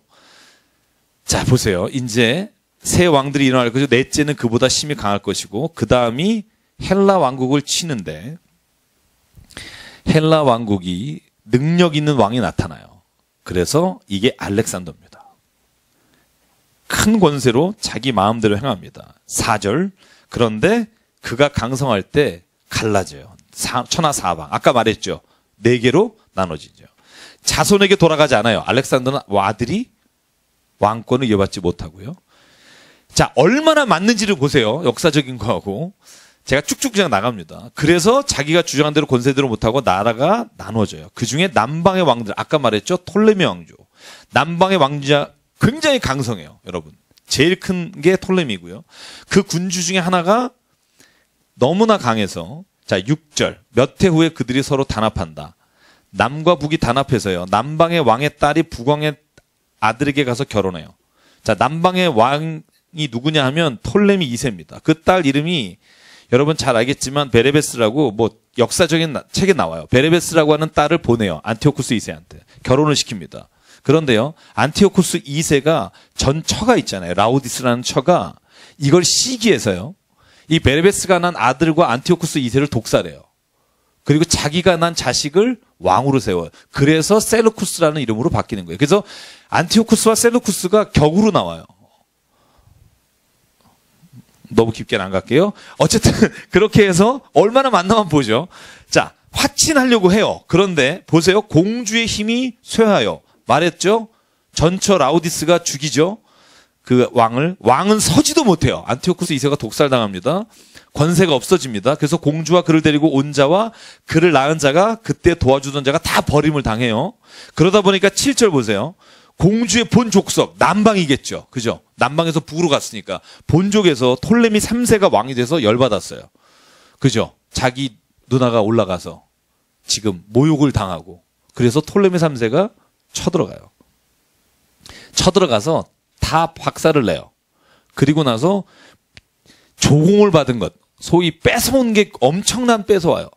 자, 보세요. 이제 새 왕들이 일어날 것이고, 넷째는 그보다 힘이 강할 것이고, 그 다음이 헬라 왕국을 치는데, 헬라 왕국이 능력 있는 왕이 나타나요. 그래서 이게 알렉산더입니다. 큰 권세로 자기 마음대로 행합니다. 4절. 그런데 그가 강성할 때 갈라져요. 천하 사방. 아까 말했죠. 4개로 나눠지죠. 자손에게 돌아가지 않아요. 알렉산더는 아들이 왕권을 이어받지 못하고요. 자, 얼마나 맞는지를 보세요. 역사적인 거하고. 제가 쭉쭉 그냥 나갑니다. 그래서 자기가 주장한 대로 권세대로 못하고 나라가 나눠져요. 그 중에 남방의 왕들, 아까 말했죠. 톨레미 왕조. 남방의 왕자 굉장히 강성해요. 여러분. 제일 큰 게 톨레미고요. 그 군주 중에 하나가 너무나 강해서, 자, 6절. 몇 해 후에 그들이 서로 단합한다. 남과 북이 단합해서요. 남방의 왕의 딸이 북왕의 아들에게 가서 결혼해요. 자, 남방의 왕이 누구냐 하면 톨레미 2세입니다. 그 딸 이름이 여러분 잘 알겠지만 베레베스라고 뭐 역사적인 책에 나와요. 베레베스라고 하는 딸을 보내요. 안티오쿠스 2세한테. 결혼을 시킵니다. 그런데요, 안티오쿠스 2세가 전 처가 있잖아요. 라오디스라는 처가 이걸 시기해서요. 이 베레베스가 난 아들과 안티오쿠스 2세를 독살해요. 그리고 자기가 난 자식을 왕으로 세워요. 그래서 셀루쿠스라는 이름으로 바뀌는 거예요. 그래서 안티오쿠스와 셀루쿠스가 격으로 나와요. 너무 깊게는 안 갈게요. 어쨌든 그렇게 해서 얼마나 만나만 보죠. 자, 화친하려고 해요. 그런데 보세요. 공주의 힘이 쇠하여. 말했죠. 전처 라우디스가 죽이죠. 그 왕은 서지도 못해요. 안티오쿠스 2세가 독살당합니다. 권세가 없어집니다. 그래서 공주와 그를 데리고 온 자와 그를 낳은 자가 그때 도와주던 자가 다 버림을 당해요. 그러다 보니까 7절 보세요. 공주의 본 족속, 남방이겠죠. 그죠? 남방에서 북으로 갔으니까 본족에서 톨레미 3세가 왕이 돼서 열받았어요. 그죠? 자기 누나가 올라가서 지금 모욕을 당하고 그래서 톨레미 3세가 쳐들어가요. 쳐들어가서 다 박살을 내요. 그리고 나서 조공을 받은 것, 소위 뺏어온 게 엄청난 뺏어와요.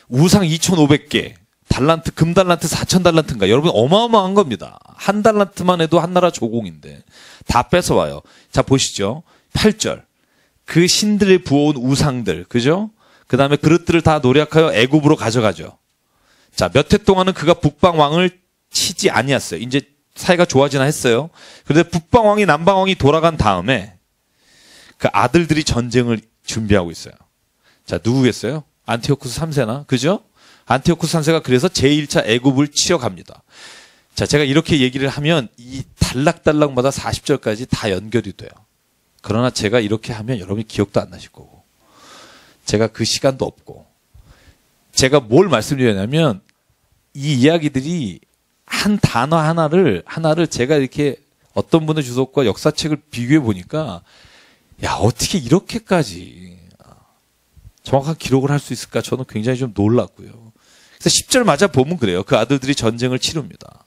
우상 2,500개, 달란트, 금달란트 4,000달란트인가. 여러분 어마어마한 겁니다. 한 달란트만 해도 한 나라 조공인데 다 뺏어와요. 자, 보시죠. 8절. 그 신들의 부어온 우상들, 그죠? 그 다음에 그릇들을 다 노력하여 애굽으로 가져가죠. 자, 몇 해 동안은 그가 북방 왕을 치지 아니었어요. 이제 사이가 좋아지나 했어요. 그런데 북방 왕이 남방 왕이 돌아간 다음에 그 아들들이 전쟁을 준비하고 있어요. 자, 누구겠어요? 안티오쿠스 3세나, 그죠? 안티오쿠스 3세가 그래서 제1차 애굽을 치러갑니다. 자, 제가 이렇게 얘기를 하면 이 단락단락마다 40절까지 다 연결이 돼요. 그러나 제가 이렇게 하면 여러분이 기억도 안 나실 거고, 제가 그 시간도 없고, 제가 뭘 말씀드리냐면 이 이야기들이 한 단어 하나를 제가 이렇게 어떤 분의 주석과 역사책을 비교해 보니까 야, 어떻게 이렇게까지 정확한 기록을 할 수 있을까? 저는 굉장히 좀 놀랐고요. 그래서 10절 맞아 보면 그래요. 그 아들들이 전쟁을 치릅니다.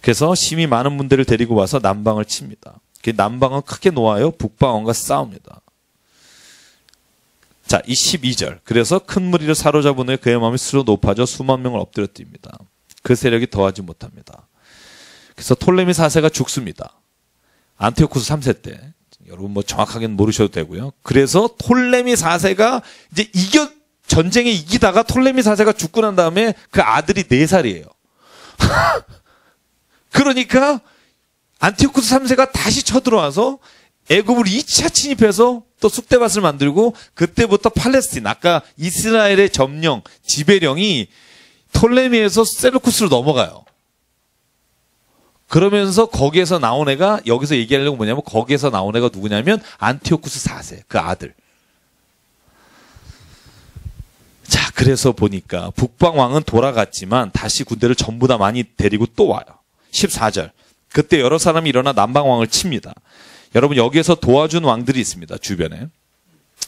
그래서 심히 많은 분들을 데리고 와서 남방을 칩니다. 남방은 크게 놓아요. 북방왕과 싸웁니다. 자, 이 12절. 그래서 큰 무리를 사로잡은 후에 그의 마음이 스스로 높아져 수만 명을 엎드렸답니다. 그 세력이 더하지 못합니다. 그래서 톨레미 4세가 죽습니다. 안티오쿠스 3세 때. 여러분 뭐 정확하게는 모르셔도 되고요. 그래서 톨레미 4세가 이제 전쟁에 이기다가 톨레미 4세가 죽고 난 다음에 그 아들이 4살이에요. 그러니까 안티오쿠스 3세가 다시 쳐들어와서 애굽을 2차 침입해서 또 쑥대밭을 만들고 그때부터 팔레스틴, 아까 이스라엘의 점령, 지배령이 톨레미에서 셀루쿠스로 넘어가요. 그러면서 거기에서 나온 애가, 여기서 얘기하려고 뭐냐면 거기에서 나온 애가 누구냐면 안티오쿠스 4세, 그 아들. 자, 그래서 보니까 북방왕은 돌아갔지만 다시 군대를 전부 다 많이 데리고 또 와요. 14절. 그때 여러 사람이 일어나 남방왕을 칩니다. 여러분 여기에서 도와준 왕들이 있습니다. 주변에.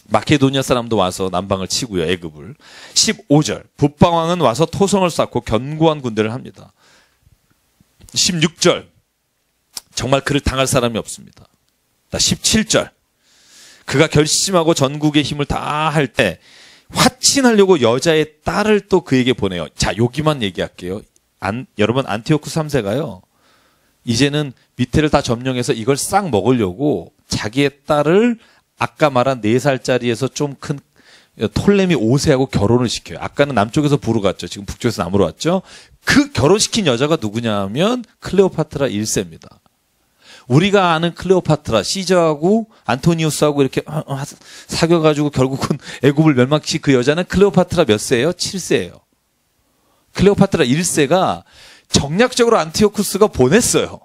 마케도니아 사람도 와서 남방을 치고요. 애굽을. 15절. 북방왕은 와서 토성을 쌓고 견고한 군대를 합니다. 16절. 정말 그를 당할 사람이 없습니다. 17절. 그가 결심하고 전국의 힘을 다 할 때 화친하려고 여자의 딸을 또 그에게 보내요. 자, 여기만 얘기할게요. 여러분 안티오쿠스 3세가요. 이제는 밑에를 다 점령해서 이걸 싹 먹으려고 자기의 딸을 아까 말한 4살짜리에서 좀 큰 톨레미 5세하고 결혼을 시켜요. 아까는 남쪽에서 부로 갔죠. 지금 북쪽에서 남으로 왔죠. 그 결혼시킨 여자가 누구냐 하면 클레오파트라 1세입니다. 우리가 아는 클레오파트라, 시저하고 안토니우스하고 이렇게 사귀어가지고 결국은 애굽을 멸망시킨 그 여자는 클레오파트라 몇 세예요? 7세예요. 클레오파트라 1세가 정략적으로 안티오쿠스가 보냈어요.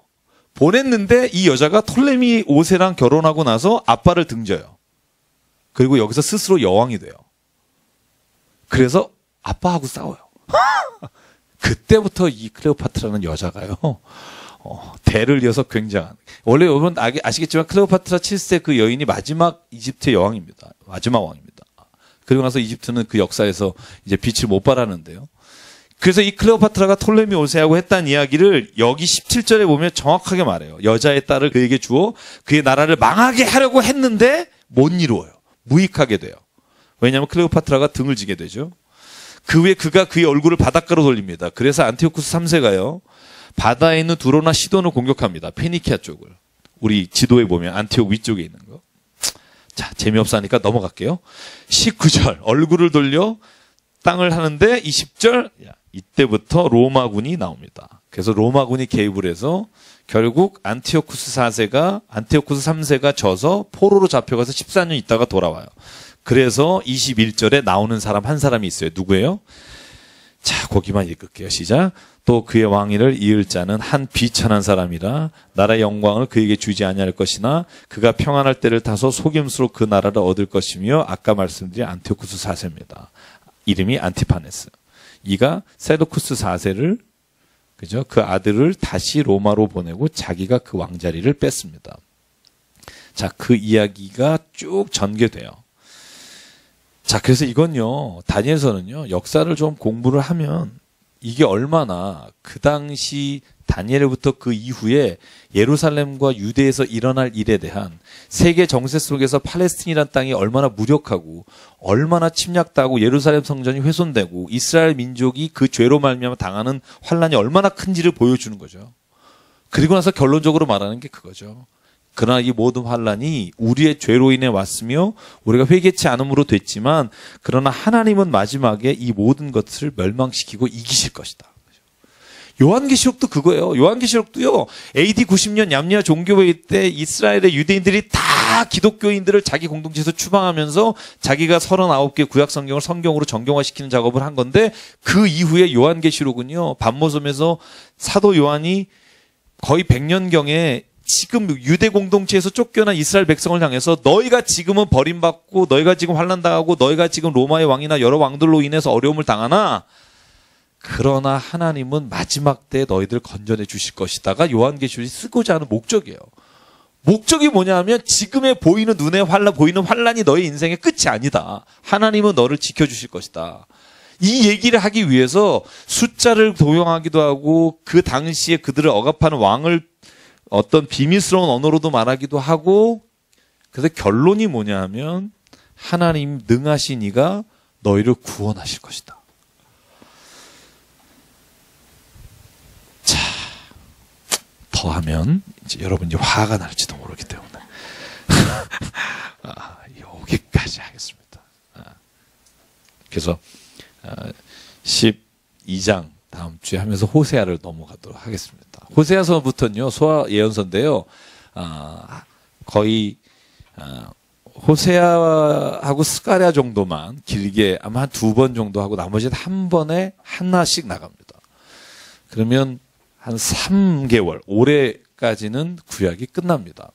보냈는데 이 여자가 톨레미 5세랑 결혼하고 나서 아빠를 등져요. 그리고 여기서 스스로 여왕이 돼요. 그래서 아빠하고 싸워요. 그때부터 이 클레오파트라는 여자가요. 대를 이어서 굉장한. 원래 여러분 아시겠지만 클레오파트라 7세 그 여인이 마지막 이집트의 여왕입니다. 마지막 왕입니다. 그리고 나서 이집트는 그 역사에서 이제 빛을 못 발하는데요. 그래서 이 클레오파트라가 톨레미 5세하고 했다는 이야기를 여기 17절에 보면 정확하게 말해요. 여자의 딸을 그에게 주어 그의 나라를 망하게 하려고 했는데 못 이루어요. 무익하게 돼요. 왜냐하면 클레오파트라가 등을 지게 되죠. 그 후에 그가 그의 얼굴을 바닷가로 돌립니다. 그래서 안티오쿠스 3세가요. 바다에 있는 두로나 시돈을 공격합니다. 페니키아 쪽을. 우리 지도에 보면 안티옥 위쪽에 있는 거. 자, 재미없으니까 넘어갈게요. 19절 얼굴을 돌려 땅을 하는데 20절 이때부터 로마군이 나옵니다. 그래서 로마군이 개입을 해서 결국 안티오쿠스 3세가 져서 포로로 잡혀가서 14년 있다가 돌아와요. 그래서 21절에 나오는 사람 한 사람이 있어요. 누구예요? 자, 거기만 읽을게요. 시작. 또 그의 왕위를 이을 자는 한 비천한 사람이라 나라의 영광을 그에게 주지 아니할 것이나 그가 평안할 때를 타서 속임수로 그 나라를 얻을 것이며 아까 말씀드린 안티오쿠스 4세입니다. 이름이 안티파네스. 이가 세도쿠스 4세를 그죠? 그 아들을 다시 로마로 보내고 자기가 그 왕자리를 뺐습니다. 자, 그 이야기가 쭉 전개돼요. 자, 그래서 이건요, 다니엘서는요, 역사를 좀 공부를 하면 이게 얼마나 그 당시 다니엘부터 그 이후에 예루살렘과 유대에서 일어날 일에 대한 세계 정세 속에서 팔레스틴이라는 땅이 얼마나 무력하고 얼마나 침략당하고 예루살렘 성전이 훼손되고 이스라엘 민족이 그 죄로 말미암아 당하는 환란이 얼마나 큰지를 보여주는 거죠. 그리고 나서 결론적으로 말하는 게 그거죠. 그러나 이 모든 환란이 우리의 죄로 인해 왔으며 우리가 회개치 않음으로 됐지만 그러나 하나님은 마지막에 이 모든 것을 멸망시키고 이기실 것이다. 요한계시록도 그거예요. 요한계시록도요. AD 90년 얌리아 종교회의 때 이스라엘의 유대인들이 다 기독교인들을 자기 공동체에서 추방하면서 자기가 39개 구약 성경을 성경으로 정경화시키는 작업을 한 건데 그 이후에 요한계시록은요. 반모섬에서 사도 요한이 거의 100년경에 지금 유대 공동체에서 쫓겨난 이스라엘 백성을 향해서 너희가 지금은 버림받고 너희가 지금 환난당하고 너희가 지금 로마의 왕이나 여러 왕들로 인해서 어려움을 당하나 그러나 하나님은 마지막 때 너희들 건져내 주실 것이다가 요한계시록이 쓰고자 하는 목적이에요. 목적이 뭐냐 하면 지금의 보이는 눈에 보이는 환란이 너희 인생의 끝이 아니다. 하나님은 너를 지켜주실 것이다. 이 얘기를 하기 위해서 숫자를 도용하기도 하고 그 당시에 그들을 억압하는 왕을 어떤 비밀스러운 언어로도 말하기도 하고 그래서 결론이 뭐냐 하면 하나님 능하신 이가 너희를 구원하실 것이다. 자, 더하면 이제 여러분 화가 날지도 모르기 때문에 여기까지 하겠습니다. 그래서 12장 다음 주에 하면서 호세아를 넘어가도록 하겠습니다. 호세아서부터는요 소아 예언서인데요. 거의 호세아하고 스가랴 정도만 길게 아마 한 2번 정도 하고 나머지는 한 번에 하나씩 나갑니다. 그러면 한 3개월 올해까지는 구약이 끝납니다.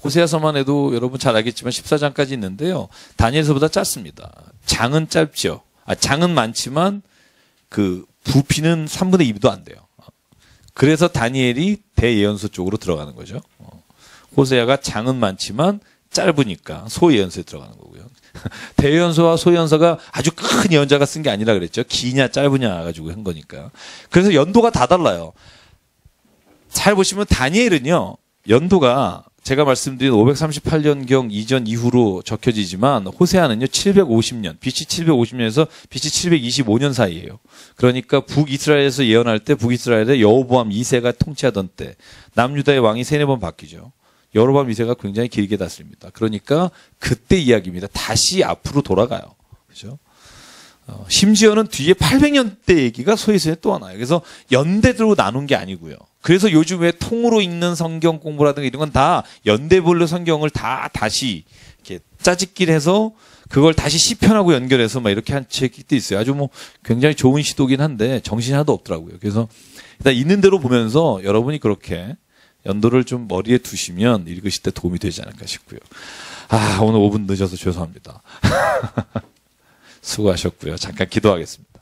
호세아서만 해도 여러분 잘 알겠지만 14장까지 있는데요. 다니엘서보다 짧습니다. 장은 짧죠. 장은 많지만 그 부피는 3분의 2도 안 돼요. 그래서 다니엘이 대예언서 쪽으로 들어가는 거죠. 호세아가 장은 많지만 짧으니까 소예언서에 들어가는 거고요. 대예언서와 소예언서가 아주 큰 예언자가 쓴 게 아니라 그랬죠. 기냐 짧으냐 가지고 한 거니까. 그래서 연도가 다 달라요. 잘 보시면 다니엘은요. 연도가 제가 말씀드린 538년경 이전 이후로 적혀지지만 호세아는요 750년, BC 750년에서 BC 725년 사이예요. 그러니까 북이스라엘에서 예언할 때 북이스라엘의 여호보암 2세가 통치하던 때 남유다의 왕이 3-4번 바뀌죠. 여로보암 2세가 굉장히 길게 다스립니다. 그러니까 그때 이야기입니다. 다시 앞으로 돌아가요. 그렇죠? 심지어는 뒤에 800년대 얘기가 소위서에 또 하나요. 그래서 연대들로 나눈 게 아니고요. 그래서 요즘 왜 통으로 읽는 성경 공부라든가 이런 건 다 연대별로 성경을 다시 이렇게 짜집기를 해서 그걸 다시 시편하고 연결해서 막 이렇게 한 책도 있어요. 아주 뭐 굉장히 좋은 시도긴 한데 정신이 하나도 없더라고요. 그래서 일단 있는 대로 보면서 여러분이 그렇게 연도를 좀 머리에 두시면 읽으실 때 도움이 되지 않을까 싶고요. 오늘 5분 늦어서 죄송합니다. 수고하셨고요. 잠깐 기도하겠습니다.